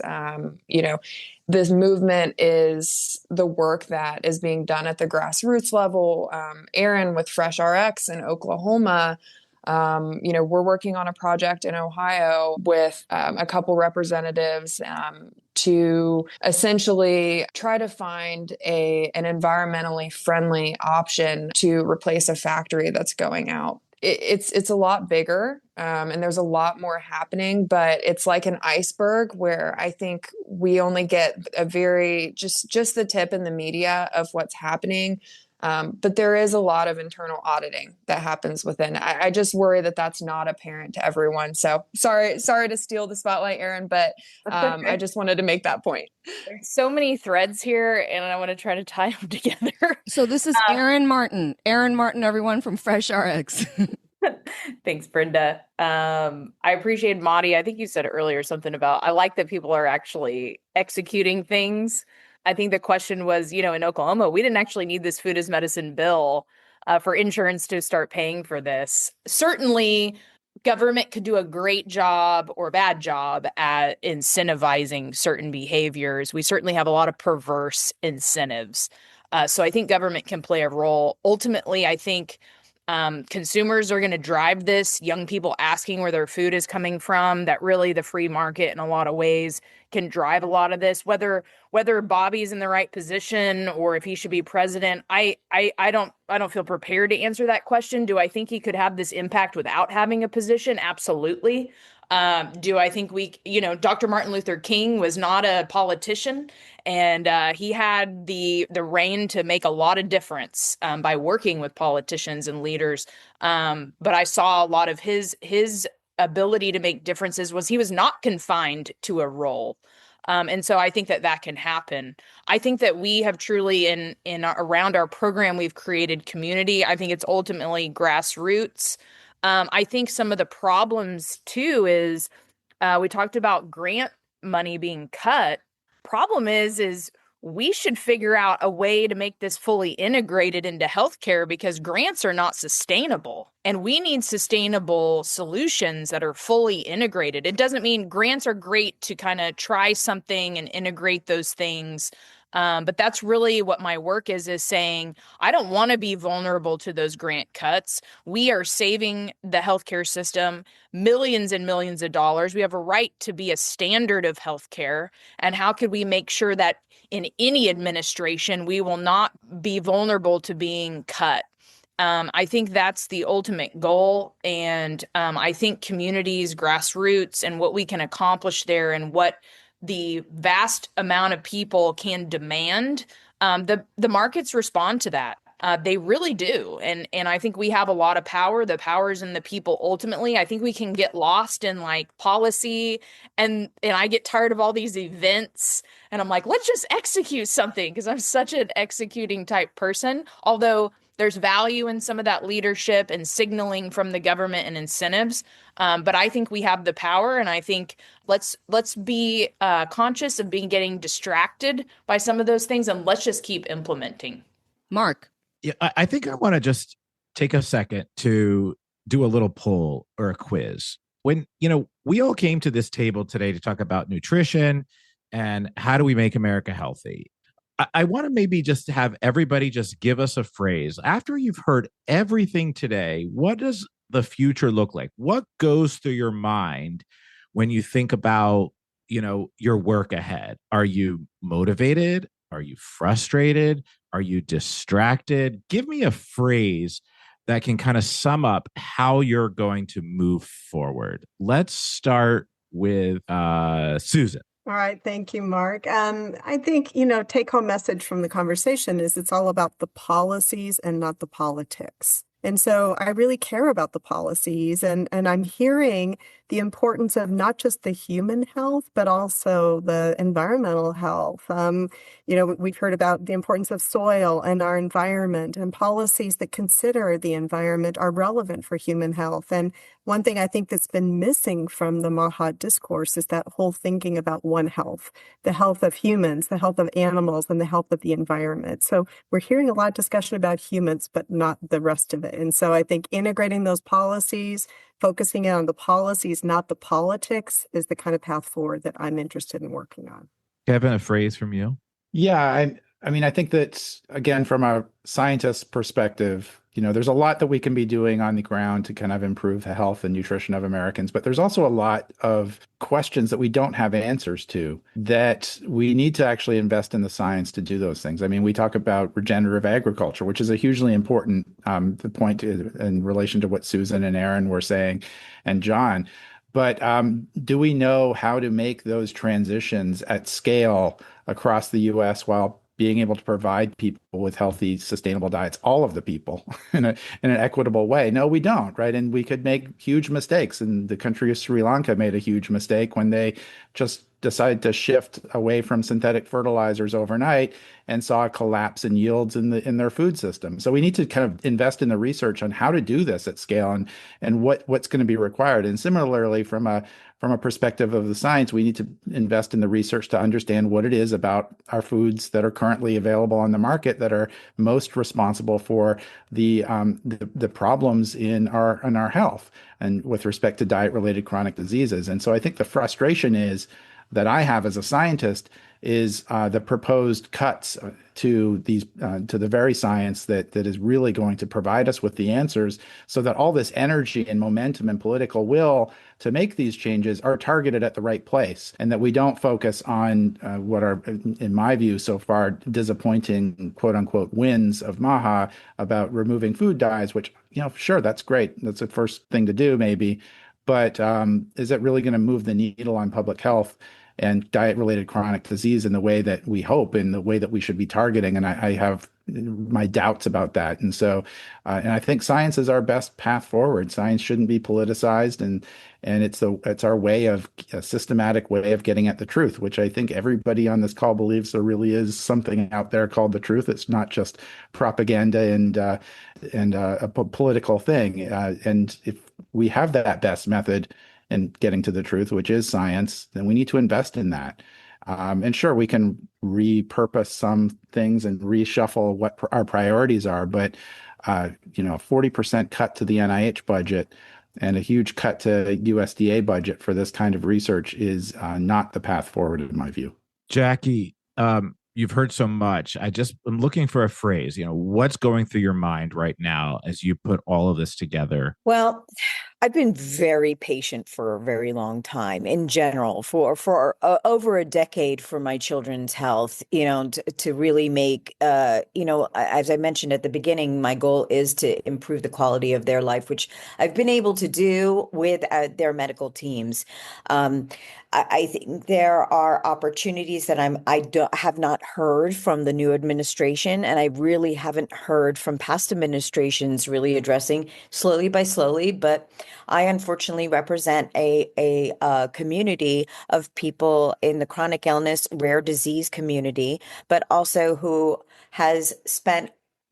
This movement is the work that is being done at the grassroots level. Aaron with Fresh RX in Oklahoma, we're working on a project in Ohio with a couple representatives to essentially try to find an environmentally friendly option to replace a factory that's going out. It's a lot bigger, and there's a lot more happening, but it's like an iceberg where I think we only get a very just the tip in the media of what's happening. But there is a lot of internal auditing that happens within. I just worry that that's not apparent to everyone. So sorry to steal the spotlight, Aaron, but I just wanted to make that point. There's so many threads here, and I want to try to tie them together. So this is Aaron Martin, everyone, from Fresh RX. Thanks, Brenda. I appreciate Mati. I think you said earlier something about, I like that people are actually executing things. I think the question was, in Oklahoma, we didn't actually need this food as medicine bill for insurance to start paying for this. Certainly, government could do a great job or bad job at incentivizing certain behaviors. We certainly have a lot of perverse incentives. So I think government can play a role. Ultimately, I think consumers are going to drive this, young people asking where their food is coming from, that really the free market in a lot of ways can drive a lot of this, whether Bobby's in the right position or if he should be president. I don't feel prepared to answer that question. Do I think he could have this impact without having a position? Absolutely. Do I think Dr. Martin Luther King was not a politician, and he had the reign to make a lot of difference by working with politicians and leaders. But I saw a lot of his ability to make differences was he was not confined to a role. And so I think that that can happen. I think that we have truly around our program, we've created community. I think it's ultimately grassroots. I think some of the problems too is we talked about grant money being cut. Problem is we should figure out a way to make this fully integrated into healthcare, because grants are not sustainable, and we need sustainable solutions that are fully integrated. It doesn't mean grants are great to kind of try something and integrate those things. But that's really what my work is saying, I don't want to be vulnerable to those grant cuts. We are saving the healthcare system millions and millions of dollars. We have a right to be a standard of healthcare. And how could we make sure that in any administration, we will not be vulnerable to being cut? I think that's the ultimate goal. And I think communities, grassroots, and what we can accomplish there, and what the vast amount of people can demand, the markets respond to that. They really do. And I think we have a lot of power. The power's in the people ultimately. I think we can get lost in like policy, and I get tired of all these events, and I'm like, let's just execute something, because I'm such an executing type person. Although there's value in some of that leadership and signaling from the government and incentives. But I think we have the power, and I think let's be conscious of getting distracted by some of those things, and let's just keep implementing. Mark. Yeah, I think I want to just take a second to do a little poll or a quiz. When, we all came to this table today to talk about nutrition and how do we make America healthy. I want to maybe just have everybody just give us a phrase. After you've heard everything today, what does the future look like? What goes through your mind when you think about, your work ahead? Are you motivated? Are you frustrated? Are you distracted? Give me a phrase that can kind of sum up how you're going to move forward. Let's start with Susan. All right. Thank you, Mark. I think, take home message from the conversation is it's all about the policies and not the politics. And so I really care about the policies, and I'm hearing the importance of not just the human health, but also the environmental health. We've heard about the importance of soil and our environment, and policies that consider the environment are relevant for human health. And one thing I think that's been missing from the MAHA discourse is that whole thinking about one health, the health of humans, the health of animals, and the health of the environment. So we're hearing a lot of discussion about humans, but not the rest of it. And so I think integrating those policies, focusing on the policies, not the politics, is the kind of path forward that I'm interested in working on. Kevin, a phrase from you? Yeah, I think that, again, from a scientist's perspective, there's a lot that we can be doing on the ground to kind of improve the health and nutrition of Americans, but there's also a lot of questions that we don't have answers to, that we need to actually invest in the science to do those things. I mean, we talk about regenerative agriculture, which is a hugely important point in relation to what Susan and Aaron were saying, and John. But do we know how to make those transitions at scale across the U.S. while being able to provide people with healthy, sustainable diets, all of the people, in an equitable way? No, we don't, right? And we could make huge mistakes. And the country of Sri Lanka made a huge mistake when they just decided to shift away from synthetic fertilizers overnight and saw a collapse in yields in their food system. So we need to kind of invest in the research on how to do this at scale and what's going to be required. And similarly, from a perspective of the science, we need to invest in the research to understand what it is about our foods that are currently available on the market that are most responsible for the problems in our health and with respect to diet-related chronic diseases. And so I think the frustration that I have as a scientist is the proposed cuts to the very science that is really going to provide us with the answers, so that all this energy and momentum and political will to make these changes are targeted at the right place, and that we don't focus on what are, in my view so far, disappointing quote unquote wins of MAHA about removing food dyes, which, sure, that's great. That's the first thing to do maybe. But is it really going to move the needle on public health and diet-related chronic disease in the way that we hope, in the way that we should be targeting? And I have my doubts about that. And so, and I think science is our best path forward. Science shouldn't be politicized, and it's our way of a systematic way of getting at the truth, which I think everybody on this call believes there really is something out there called the truth. It's not just propaganda and a political thing. And if we have that best method in getting to the truth, which is science, then we need to invest in that. And sure, we can repurpose some things and reshuffle what our priorities are, but a 40% cut to the NIH budget and a huge cut to USDA budget for this kind of research is not the path forward, in my view. Jackie, you've heard so much. I'm looking for a phrase. What's going through your mind right now as you put all of this together? Well, I've been very patient for a very long time in general, for over a decade for my children's health, to really make, as I mentioned at the beginning, my goal is to improve the quality of their life, which I've been able to do with their medical teams. I think there are opportunities that have not heard from the new administration, and I really haven't heard from past administrations really addressing slowly by slowly. But I unfortunately represent a community of people in the chronic illness, rare disease community, but also who has spent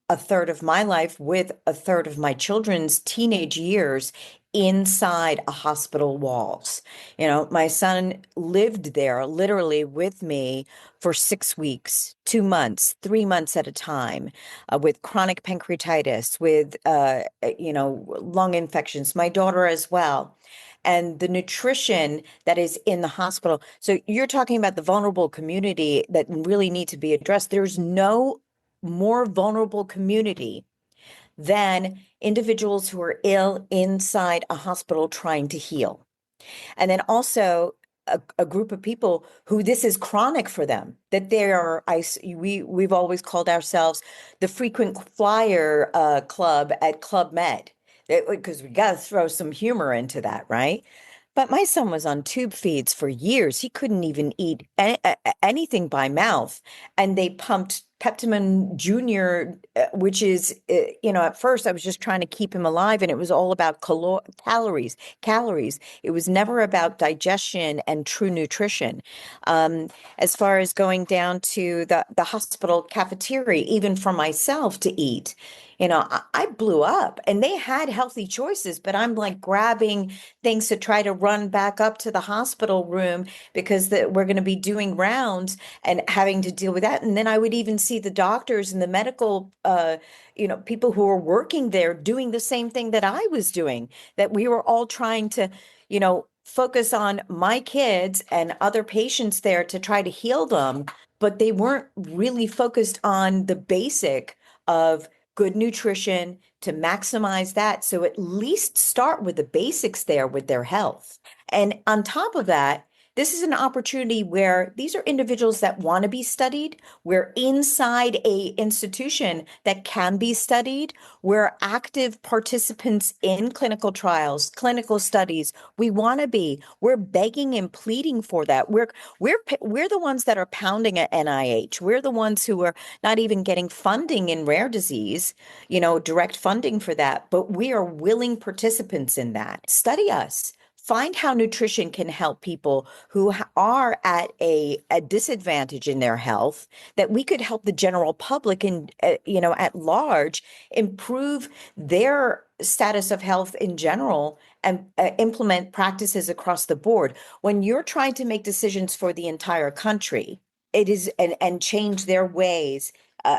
a third of my life with a third of my children's teenage years inside a hospital walls. My son lived there literally with me for 6 weeks, 2 months, 3 months at a time, with chronic pancreatitis, with, lung infections, my daughter as well. And the nutrition that is in the hospital. So you're talking about the vulnerable community that really need to be addressed. There's no more vulnerable community than individuals who are ill inside a hospital trying to heal. And then also a group of people who this is chronic for them, that we've always called ourselves the frequent flyer club at Club Med, because we got to throw some humor into that, right? But my son was on tube feeds for years. He couldn't even eat anything by mouth. And they pumped Peptamen Junior, which is, at first I was just trying to keep him alive. And it was all about calories. It was never about digestion and true nutrition. As far as going down to the hospital cafeteria, even for myself to eat, I blew up, and they had healthy choices, but I'm like grabbing things to try to run back up to the hospital room because we're going to be doing rounds and having to deal with that. And then I would even see the doctors and the medical, people who were working there doing the same thing that I was doing, that we were all trying to, focus on my kids and other patients there to try to heal them, but they weren't really focused on the basic of good nutrition to maximize that. So at least start with the basics there with their health. And on top of that, this is an opportunity where these are individuals that want to be studied. We're inside a institution that can be studied. We're active participants in clinical trials, clinical studies. We want to be. We're begging and pleading for that. We're the ones that are pounding at NIH. We're the ones who are not even getting funding in rare disease, direct funding for that. But we are willing participants in that. Study us. Find how nutrition can help people who are at a disadvantage in their health, that we could help the general public and, at large, improve their status of health in general and implement practices across the board. When you're trying to make decisions for the entire country, it is and change their ways.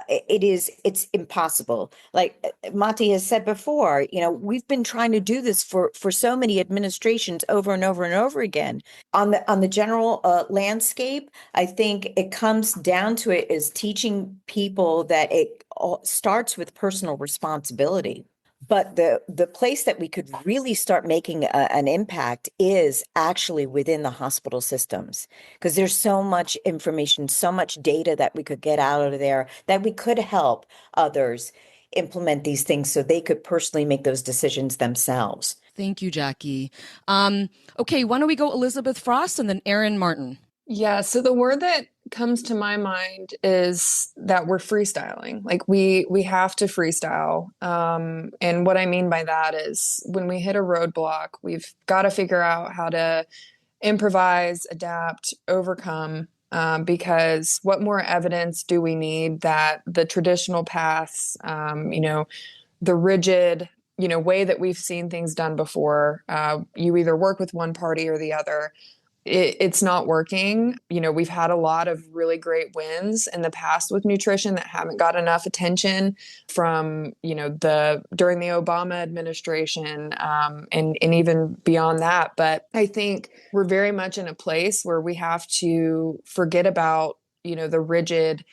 It's impossible. Like Mati has said before, we've been trying to do this for so many administrations over and over and over again. On the general landscape, I think it comes down to it is teaching people that it all starts with personal responsibility. But the place that we could really start making an impact is actually within the hospital systems, because there's so much information, so much data that we could get out of there, that we could help others implement these things so they could personally make those decisions themselves. Thank you, Jackie. Okay, why don't we go Elizabeth Frost and then Erin Martin? Yeah, so the word that comes to my mind is that we're freestyling. Like we have to freestyle. And what I mean by that is when we hit a roadblock, we've got to figure out how to improvise, adapt, overcome. Because what more evidence do we need that the traditional paths, the rigid, way that we've seen things done before, you either work with one party or the other. It's not working. We've had a lot of really great wins in the past with nutrition that haven't got enough attention from, during the Obama administration, and even beyond that. But I think we're very much in a place where we have to forget about, the rigid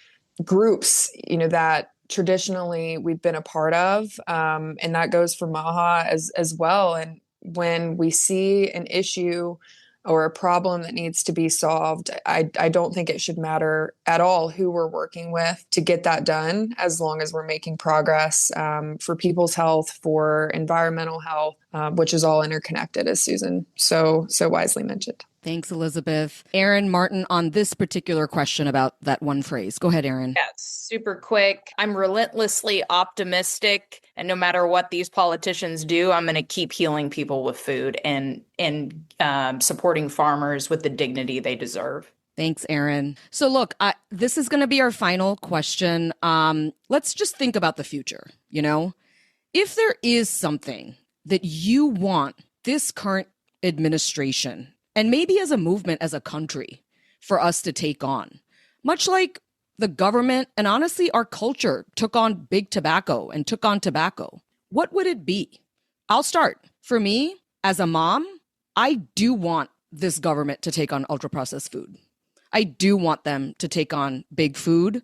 groups, that traditionally we've been a part of. And that goes for MAHA as well. And when we see an issue or a problem that needs to be solved, I don't think it should matter at all who we're working with to get that done, as long as we're making progress for people's health, for environmental health, which is all interconnected, as Susan so wisely mentioned. Thanks, Elizabeth. Erin Martin, on this particular question about that one phrase. Go ahead, Erin. Yeah, super quick. I'm relentlessly optimistic, and no matter what these politicians do, I'm going to keep healing people with food and supporting farmers with the dignity they deserve. Thanks, Erin. So look, this is going to be our final question. Let's just think about the future. If there is something that you want this current administration, and maybe as a movement, as a country, for us to take on, much like the government and honestly our culture took on big tobacco and took on tobacco, what would it be? I'll start. For me, as a mom, I do want this government to take on ultra-processed food. I do want them to take on big food,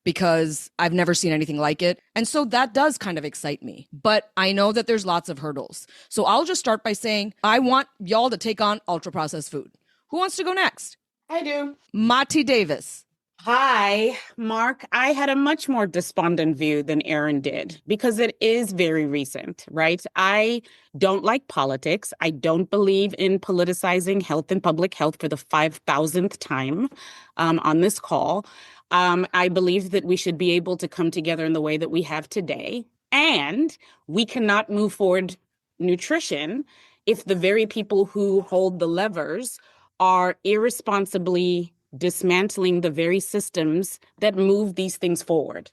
because I've never seen anything like it. And so that does kind of excite me. But I know that there's lots of hurdles. So I'll just start by saying, I want y'all to take on ultra-processed food. Who wants to go next? I do. Mati Davis. Hi, Mark. I had a much more despondent view than Erin did, because it is very recent, right? I don't like politics. I don't believe in politicizing health and public health for the 5,000th time on this call. I believe that we should be able to come together in the way that we have today. And we cannot move forward nutrition if the very people who hold the levers are irresponsibly dismantling the very systems that move these things forward.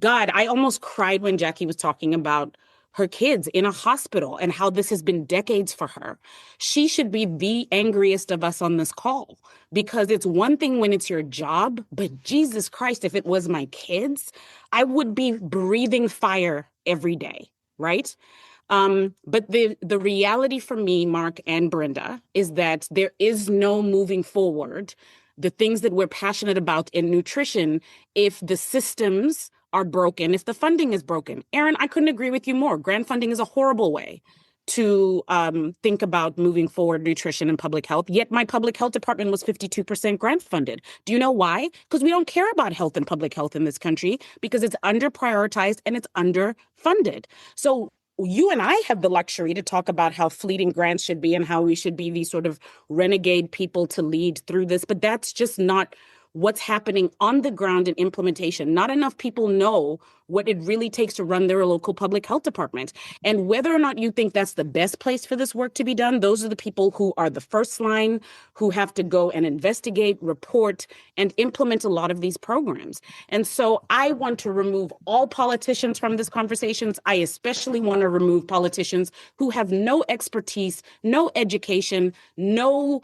God, I almost cried when Jackie was talking about her kids in a hospital and how this has been decades for her. She should be the angriest of us on this call, because it's one thing when it's your job, but Jesus Christ, if it was my kids, I would be breathing fire every day, right? But the reality for me, Mark and Brenda, is that there is no moving forward the things that we're passionate about in nutrition if the systems are broken, if the funding is broken. Erin, I couldn't agree with you more. Grant funding is a horrible way to think about moving forward nutrition and public health. Yet my public health department was 52% grant funded. Do you know why? Because we don't care about health and public health in this country, because it's under prioritized and it's underfunded. So you and I have the luxury to talk about how fleeting grants should be and how we should be these sort of renegade people to lead through this. But that's just not what's happening on the ground in implementation. Not enough people know what it really takes to run their local public health department. And whether or not you think that's the best place for this work to be done, those are the people who are the first line, who have to go and investigate, report, and implement a lot of these programs. And so I want to remove all politicians from this conversation. I especially want to remove politicians who have no expertise, no education, no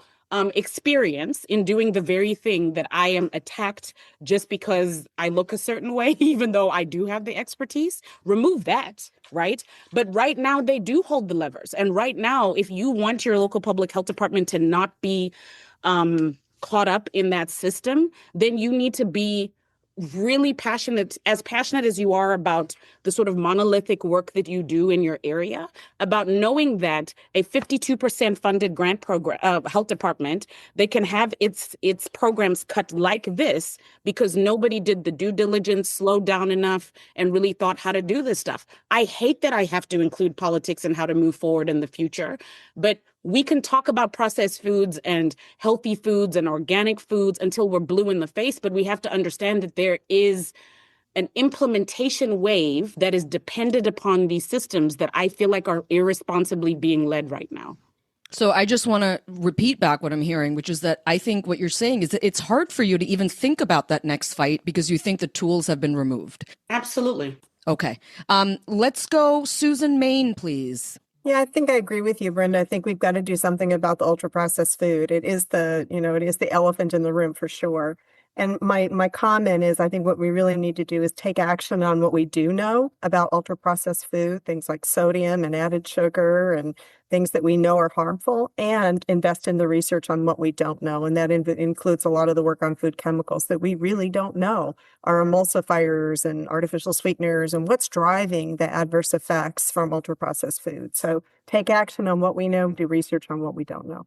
experience in doing the very thing that I am attacked just because I look a certain way, even though I do have the expertise. Remove that, right? But right now they do hold the levers. And right now, if you want your local public health department to not be caught up in that system, then you need to be really passionate as you are about the sort of monolithic work that you do in your area, about knowing that a 52% funded grant program, health department, they can have its programs cut like this because nobody did the due diligence, slowed down enough, and really thought how to do this stuff. I hate that I have to include politics and how to move forward in the future, but We can talk about processed foods and healthy foods and organic foods until we're blue in the face, but we have to understand that there is an implementation wave that is dependent upon these systems that I feel like are irresponsibly being led right now. So I just want to repeat back what I'm hearing, which is that I think what you're saying is that it's hard for you to even think about that next fight because you think the tools have been removed. Absolutely. Okay. Let's go Susan Main, please. Yeah, I think I agree with you, Brenda. I think we've got to do something about the ultra processed food. It is it is the elephant in the room for sure. And my comment is, I think what we really need to do is take action on what we do know about ultra processed food, things like sodium and added sugar and things that we know are harmful, and invest in the research on what we don't know. And that includes a lot of the work on food chemicals that we really don't know, our emulsifiers and artificial sweeteners, and what's driving the adverse effects from ultra processed food. So take action on what we know, do research on what we don't know.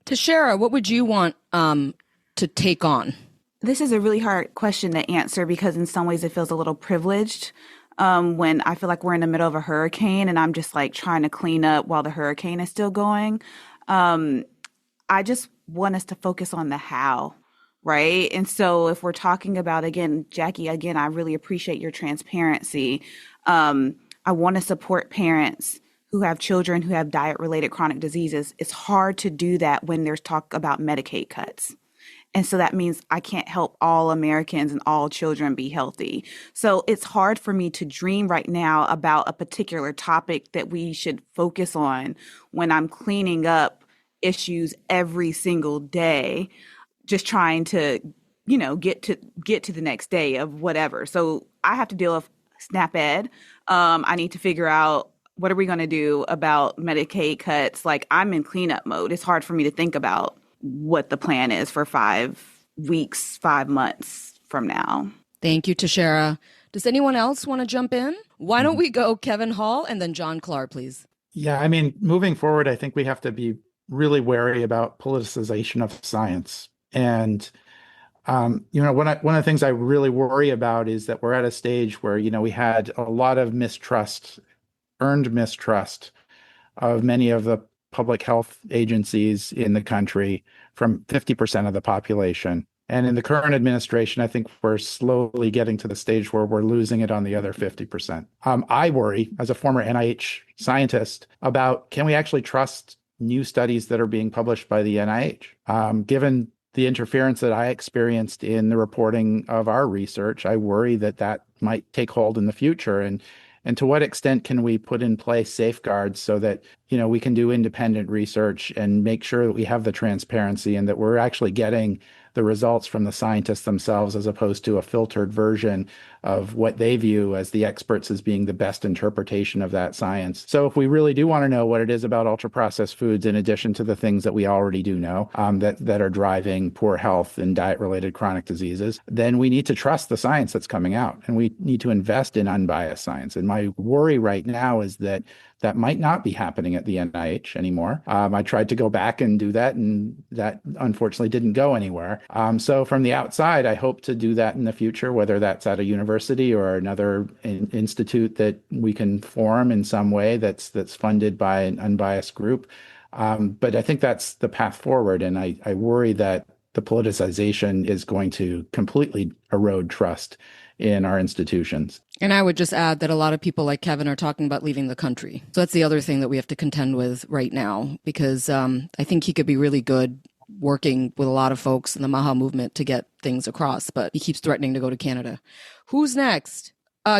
Tashara, what would you want to take on? This is a really hard question to answer because in some ways it feels a little privileged when I feel like we're in the middle of a hurricane and I'm just like trying to clean up while the hurricane is still going. I just want us to focus on the how, right? And so if we're talking about, again, Jackie, again, I really appreciate your transparency. I want to support parents who have children who have diet-related chronic diseases. It's hard to do that when there's talk about Medicaid cuts. And so that means I can't help all Americans and all children be healthy. So it's hard for me to dream right now about a particular topic that we should focus on when I'm cleaning up issues every single day, just trying to, get to the next day of whatever. So I have to deal with SNAP Ed. I need to figure out what are we going to do about Medicaid cuts. Like, I'm in cleanup mode. It's hard for me to think about what the plan is for 5 weeks, 5 months from now. Thank you, Tashara. Does anyone else want to jump in? Why don't we go Kevin Hall and then John Clark, please? Yeah, I mean, moving forward, I think we have to be really wary about politicization of science. And, one of the things I really worry about is that we're at a stage where, we had a lot of mistrust, earned mistrust of many of the public health agencies in the country from 50% of the population. And in the current administration, I think we're slowly getting to the stage where we're losing it on the other 50%. I worry, as a former NIH scientist, about can we actually trust new studies that are being published by the NIH? Given the interference that I experienced in the reporting of our research, I worry that that might take hold in the future. And to what extent can we put in place safeguards so that, we can do independent research and make sure that we have the transparency and that we're actually getting the results from the scientists themselves as opposed to a filtered version of what they view as the experts as being the best interpretation of that science. So if we really do want to know what it is about ultra-processed foods, in addition to the things that we already do know that are driving poor health and diet-related chronic diseases, then we need to trust the science that's coming out, and we need to invest in unbiased science. And my worry right now is that that might not be happening at the NIH anymore. I tried to go back and do that, and that unfortunately didn't go anywhere. So from the outside, I hope to do that in the future, whether that's at a university or another institute that we can form in some way that's funded by an unbiased group. But I think that's the path forward, and I worry that the politicization is going to completely erode trust in our institutions. And I would just add that a lot of people like Kevin are talking about leaving the country. So that's the other thing that we have to contend with right now, because I think he could be really good working with a lot of folks in the MAHA movement to get things across, but he keeps threatening to go to Canada. Who's next?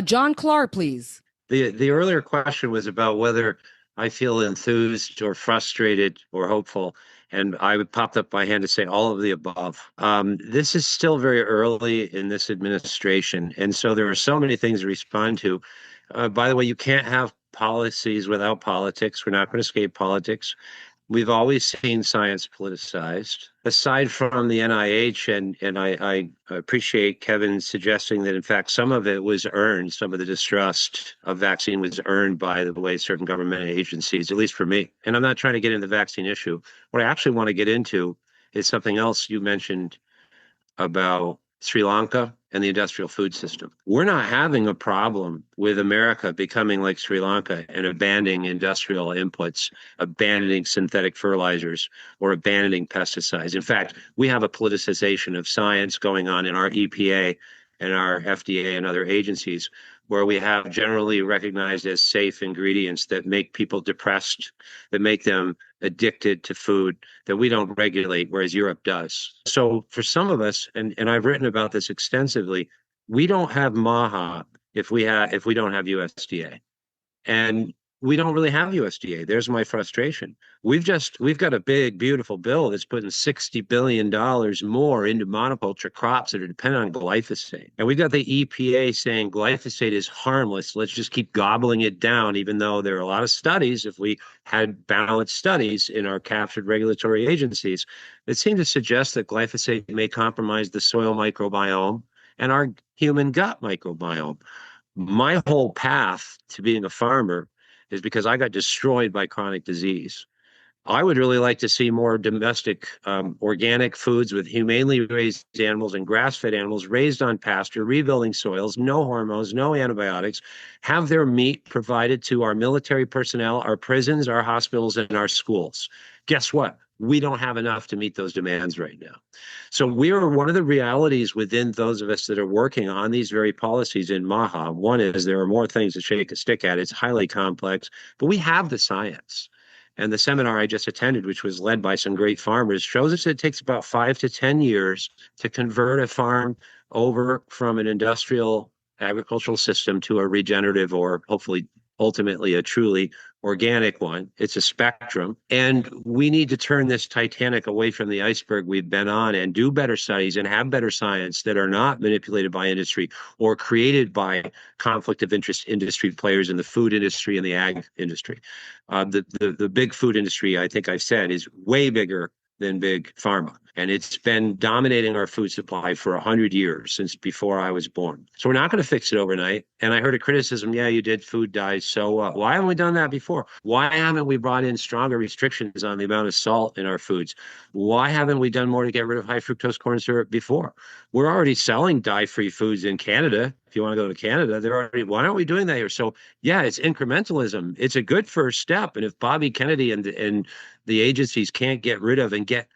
John Clark, please. The earlier question was about whether I feel enthused or frustrated or hopeful. And I would pop up my hand to say all of the above. This is still very early in this administration. And so there are so many things to respond to. By the way, you can't have policies without politics. We're not going to escape politics. We've always seen science politicized. Aside from the NIH, and I appreciate Kevin suggesting that, in fact, some of it was earned, some of the distrust of vaccine was earned by the way certain government agencies, at least for me. And I'm not trying to get into the vaccine issue. What I actually want to get into is something else you mentioned about Sri Lanka and the industrial food system. We're not having a problem with America becoming like Sri Lanka and abandoning industrial inputs, abandoning synthetic fertilizers, or abandoning pesticides. In fact, we have a politicization of science going on in our EPA and our FDA and other agencies, where we have generally recognized as safe ingredients that make people depressed, that make them addicted to food, that we don't regulate, whereas Europe does. So for some of us, and I've written about this extensively, we don't have MAHA if we don't have USDA. And we don't really have USDA. There's my frustration. We've got a big, beautiful bill that's putting $60 billion more into monoculture crops that are dependent on glyphosate. And we've got the EPA saying glyphosate is harmless. Let's just keep gobbling it down, even though there are a lot of studies, if we had balanced studies in our captured regulatory agencies, that seem to suggest that glyphosate may compromise the soil microbiome and our human gut microbiome. My whole path to being a farmer is because I got destroyed by chronic disease. I would really like to see more domestic organic foods with humanely raised animals and grass-fed animals raised on pasture, rebuilding soils, no hormones, no antibiotics, have their meat provided to our military personnel, our prisons, our hospitals, and our schools. Guess what? We don't have enough to meet those demands right now. So we are one of the realities within those of us that are working on these very policies in MAHA. One is there are more things to shake a stick at. It's highly complex, but we have the science. And the seminar I just attended, which was led by some great farmers, shows us it takes about 5 to 10 years to convert a farm over from an industrial agricultural system to a regenerative or hopefully ultimately a truly organic one. It's a spectrum. And we need to turn this Titanic away from the iceberg we've been on and do better studies and have better science that are not manipulated by industry or created by conflict of interest industry players in the food industry and the ag industry. The big food industry, I think I've said, is way bigger than big pharma. And it's been dominating our food supply for 100 years, since before I was born. So we're not going to fix it overnight. And I heard a criticism, yeah, you did food dyes. So why haven't we done that before? Why haven't we brought in stronger restrictions on the amount of salt in our foods? Why haven't we done more to get rid of high fructose corn syrup before? We're already selling dye-free foods in Canada. If you want to go to Canada, why aren't we doing that here? So yeah, it's incrementalism. It's a good first step. And if Bobby Kennedy and the agencies can't get rid of and get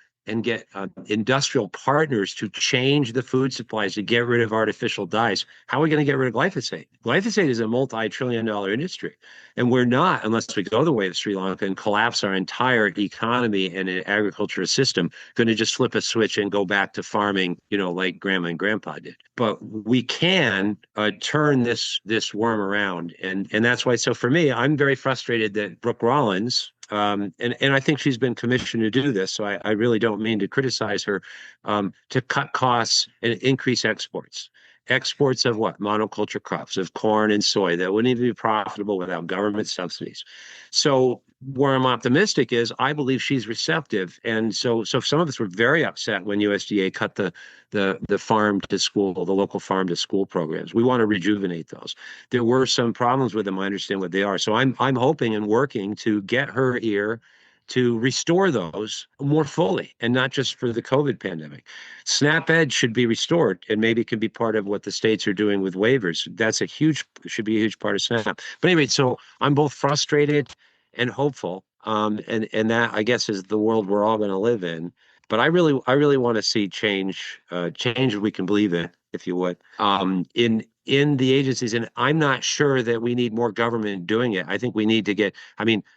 industrial partners to change the food supplies to get rid of artificial dyes, how are we going to get rid of glyphosate? Glyphosate is a multi-trillion-dollar industry. And we're not, unless we go the way of Sri Lanka and collapse our entire economy and agriculture system, going to just flip a switch and go back to farming, like grandma and grandpa did. But we can turn this worm around. And that's why, so for me, I'm very frustrated that Brooke Rollins, and I think she's been commissioned to do this, so I really don't mean to criticize her, to cut costs and increase exports. Exports of what? Monoculture crops, of corn and soy that wouldn't even be profitable without government subsidies. So where I'm optimistic is I believe she's receptive. And so some of us were very upset when USDA cut the farm to school, the local farm to school programs. We want to rejuvenate those. There were some problems with them. I understand what they are. So I'm hoping and working to get her ear to restore those more fully, and not just for the COVID pandemic. SNAP Ed should be restored, and maybe it can be part of what the states are doing with waivers. Should be a huge part of SNAP. But anyway, so I'm both frustrated and hopeful, and that, I guess, is the world we're all going to live in. But I really want to see change we can believe in, if you would, in the agencies. And I'm not sure that we need more government doing it. I think we need to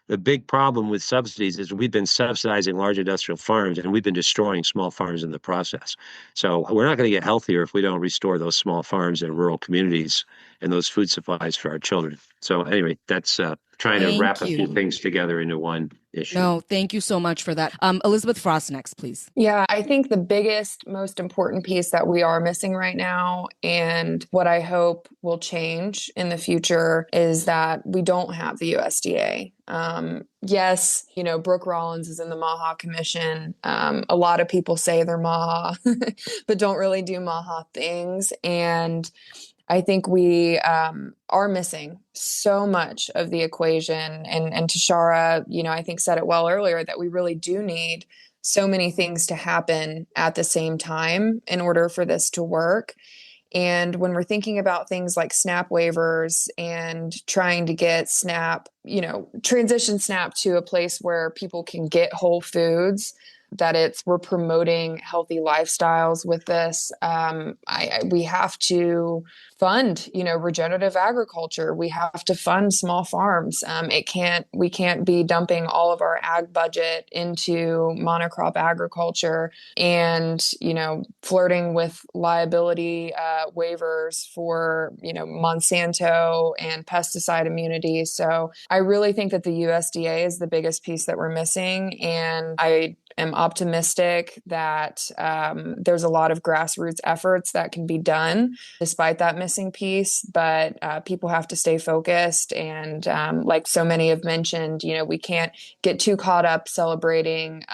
the big problem with subsidies is we've been subsidizing large industrial farms and we've been destroying small farms in the process. So we're not going to get healthier if we don't restore those small farms in rural communities and those food supplies for our children. So anyway, that's trying to wrap a few things together into one issue. No, thank you so much for that. Elizabeth Frost next, please. Yeah, I think the biggest, most important piece that we are missing right now, and what I hope will change in the future, is that we don't have the USDA. Yes, Brooke Rollins is in the MAHA Commission. A lot of people say they're MAHA, but don't really do MAHA things. And I think we are missing so much of the equation. And Tashara, I think said it well earlier, that we really do need so many things to happen at the same time in order for this to work. And when we're thinking about things like SNAP waivers and trying to get SNAP, transition SNAP to a place where people can get whole foods, we're promoting healthy lifestyles with this. We have to fund, regenerative agriculture. We have to fund small farms. We can't be dumping all of our ag budget into monocrop agriculture and, flirting with liability waivers for, Monsanto and pesticide immunity. So I really think that the USDA is the biggest piece that we're missing. And I am optimistic that there's a lot of grassroots efforts that can be done despite that missing piece, but people have to stay focused. And like so many have mentioned, we can't get too caught up celebrating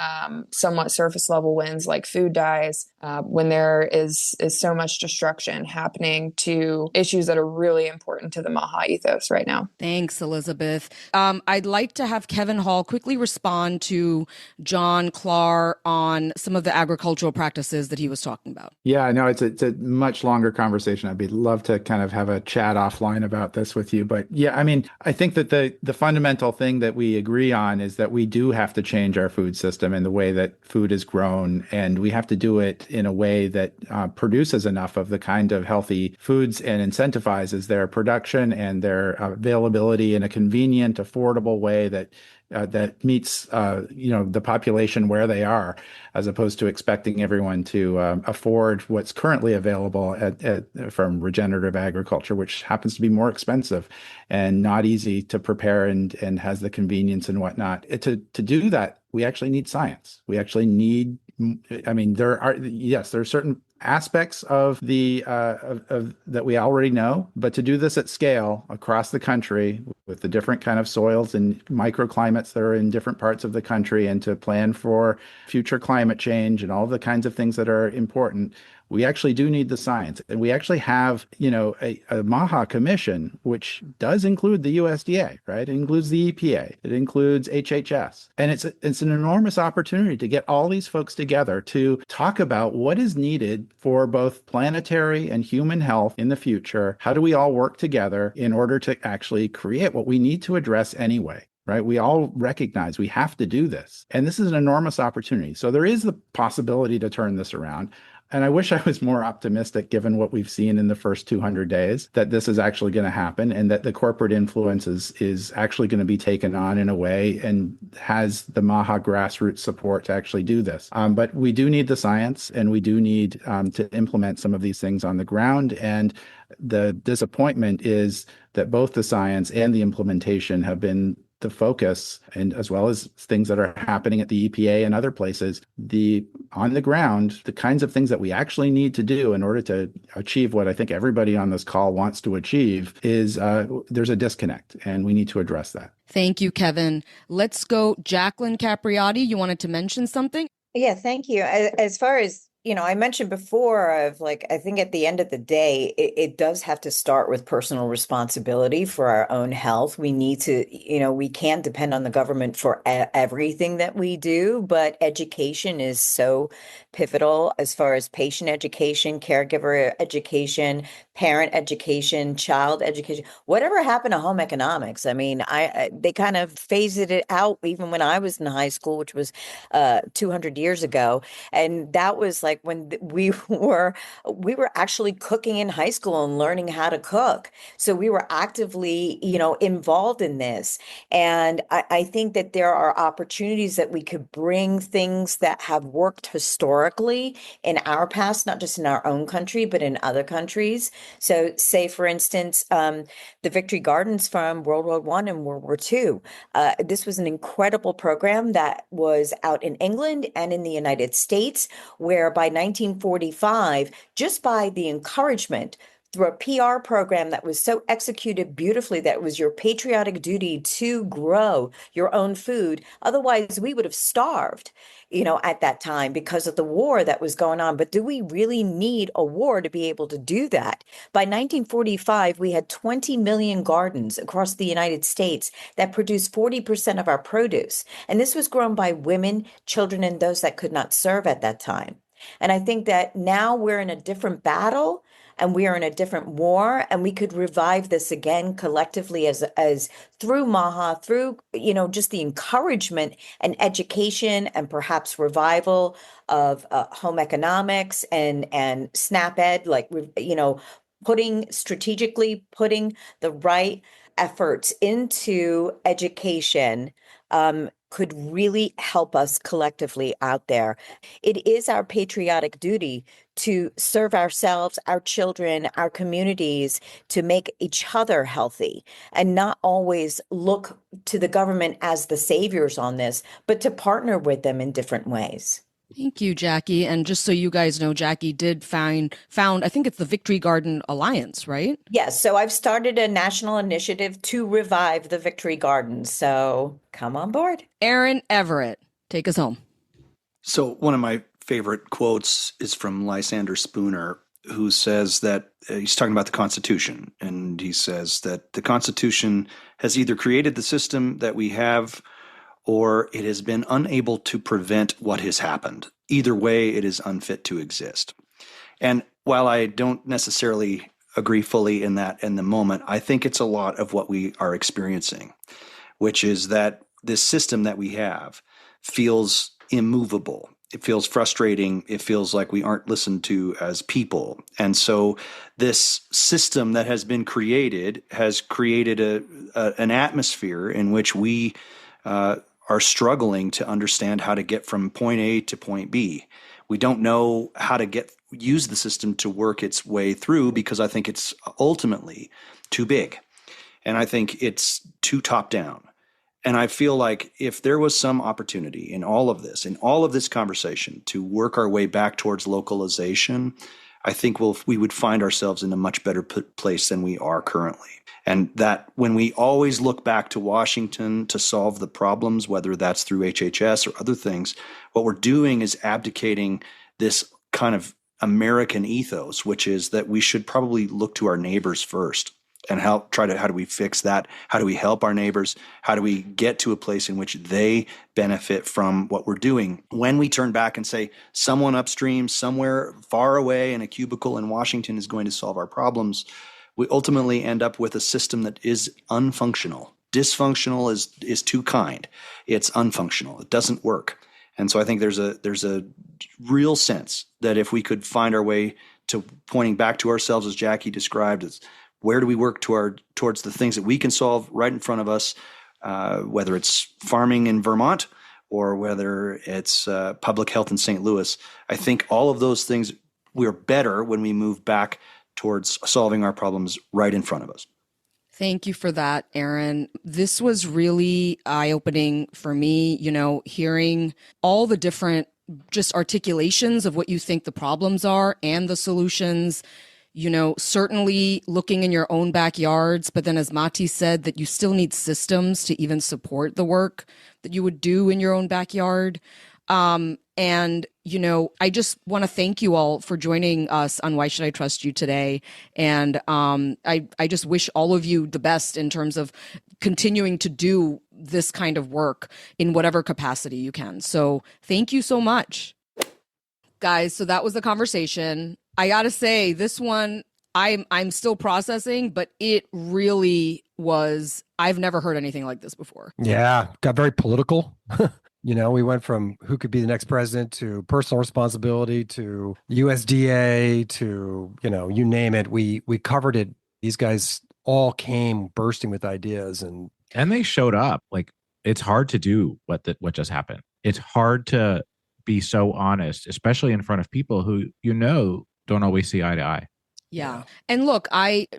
somewhat surface level wins like food dyes when there is so much destruction happening to issues that are really important to the MAHA ethos right now. Thanks, Elizabeth. I'd like to have Kevin Hall quickly respond to John Clark on some of the agricultural practices that he was talking about. Yeah, no, it's a much longer conversation. I'd love to kind of have a chat offline about this with you. But yeah, I mean, I think that the fundamental thing that we agree on is that we do have to change our food system and the way that food is grown. And we have to do it in a way that produces enough of the kind of healthy foods and incentivizes their production and their availability in a convenient, affordable way that meets the population where they are, as opposed to expecting everyone to afford what's currently available from regenerative agriculture, which happens to be more expensive and not easy to prepare and has the convenience and whatnot. To do that, we actually need science. We actually need. I mean, there are certain aspects of the that we already know, but to do this at scale across the country with the different kind of soils and microclimates that are in different parts of the country, and to plan for future climate change and all the kinds of things that are important, we actually do need the science. And we actually have, a MAHA commission, which does include the USDA, right? It includes the EPA. It includes HHS. And it's an enormous opportunity to get all these folks together to talk about what is needed for both planetary and human health in the future. How do we all work together in order to actually create what we need to address anyway? Right? We all recognize we have to do this. And this is an enormous opportunity. So there is the possibility to turn this around. And I wish I was more optimistic, given what we've seen in the first 200 days, that this is actually going to happen and that the corporate influence is actually going to be taken on in a way and has the MAHA grassroots support to actually do this. But we do need the science, and we do need to implement some of these things on the ground. And the disappointment is that both the science and the implementation have been the focus, and as well as things that are happening at the EPA and other places, on the ground, the kinds of things that we actually need to do in order to achieve what I think everybody on this call wants to achieve is there's a disconnect, and we need to address that. Thank you, Kevin. Let's go. Jacqueline Capriati, you wanted to mention something? Yeah, thank you. As far as I mentioned before I think at the end of the day, it does have to start with personal responsibility for our own health. We need to, we can't depend on the government for everything that we do, but education is so pivotal as far as patient education, caregiver education, parent education, child education, whatever happened to home economics. I mean, they kind of phased it out even when I was in high school, which was 200 years ago. And that was like when we were actually cooking in high school and learning how to cook. So we were actively, involved in this. And I think that there are opportunities that we could bring things that have worked historically in our past, not just in our own country, but in other countries. So say, for instance, the Victory Gardens from World War I and World War II. This was an incredible program that was out in England and in the United States, where by 1945, just by the encouragement through a PR program that was so executed beautifully, that it was your patriotic duty to grow your own food. Otherwise, we would have starved, at that time because of the war that was going on. But do we really need a war to be able to do that? By 1945, we had 20 million gardens across the United States that produced 40% of our produce. And this was grown by women, children, and those that could not serve at that time. And I think that now we're in a different battle. and we are in a different war, and we could revive this again collectively as through MAHA, through, just the encouragement and education and perhaps revival of home economics and SNAP Ed, putting the right efforts into education could really help us collectively out there. It is our patriotic duty to serve ourselves, our children, our communities, to make each other healthy, and not always look to the government as the saviors on this, but to partner with them in different ways. Thank you, Jackie. And just so you guys know, Jackie did found, I think it's the Victory Garden Alliance, right? Yes. So I've started a national initiative to revive the Victory Gardens. So come on board. Aaron Everett, take us home. So one of my favorite quotes is from Lysander Spooner, who says that he's talking about the Constitution. And he says that the Constitution has either created the system that we have, or it has been unable to prevent what has happened. Either way, it is unfit to exist. And while I don't necessarily agree fully in that in the moment, I think it's a lot of what we are experiencing, which is that this system that we have feels immovable. It feels frustrating. It feels like we aren't listened to as people. And so this system that has been created has created an atmosphere in which we are struggling to understand how to get from point A to point B. We don't know how to use the system to work its way through because I think it's ultimately too big. And I think it's too top down. And I feel like if there was some opportunity in all of this conversation to work our way back towards localization, I think we would find ourselves in a much better place than we are currently. And that when we always look back to Washington to solve the problems, whether that's through HHS or other things, what we're doing is abdicating this kind of American ethos, which is that we should probably look to our neighbors first and how do we fix that? How do we help our neighbors? How do we get to a place in which they benefit from what we're doing? When we turn back and say someone upstream, somewhere far away in a cubicle in Washington is going to solve our problems, we ultimately end up with a system that is unfunctional. Dysfunctional is too kind. It's unfunctional. It doesn't work. And so I think there's a real sense that if we could find our way to pointing back to ourselves, as Jackie described, as where do we work towards the things that we can solve right in front of us, whether it's farming in Vermont or whether it's public health in St. Louis. I think all of those things, we're better when we move back towards solving our problems right in front of us. Thank you for that, Aaron. This was really eye-opening for me, hearing all the different just articulations of what you think the problems are and the solutions, certainly looking in your own backyards. But then as Mati said, that you still need systems to even support the work that you would do in your own backyard. And, I just want to thank you all for joining us on Why Should I Trust You today. And I just wish all of you the best in terms of continuing to do this kind of work in whatever capacity you can. So thank you so much. Guys, so that was the conversation. I got to say, this one, I'm still processing, but it really was, I've never heard anything like this before. Yeah, got very political. We went from who could be the next president to personal responsibility to USDA to, you name it. We covered it. These guys all came bursting with ideas and they showed up. Like, it's hard to do what just happened. It's hard to be so honest, especially in front of people who, don't always see eye to eye. Yeah. And look,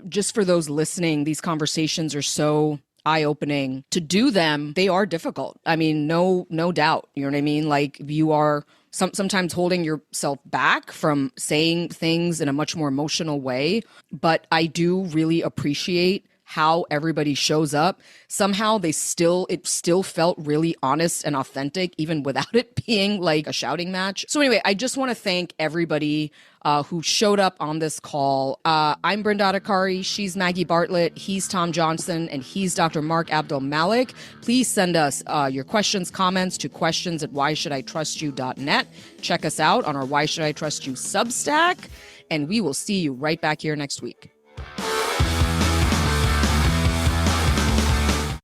just for those listening, these conversations are so eye-opening. To do them, they are difficult. I mean, no doubt. You know what I mean? Like, you are sometimes holding yourself back from saying things in a much more emotional way. But I do really appreciate how everybody shows up. Somehow it still felt really honest and authentic, even without it being like a shouting match. So anyway, I just want to thank everybody who showed up on this call. I'm Brenda Adhikari. She's Maggie Bartlett. He's Tom Johnson, and he's Dr. Mark Abdel-Malik. Please send us your questions, comments to questions@whyshoulditrustyou.net. Check us out on our Why Should I Trust You Substack. and we will see you right back here next week.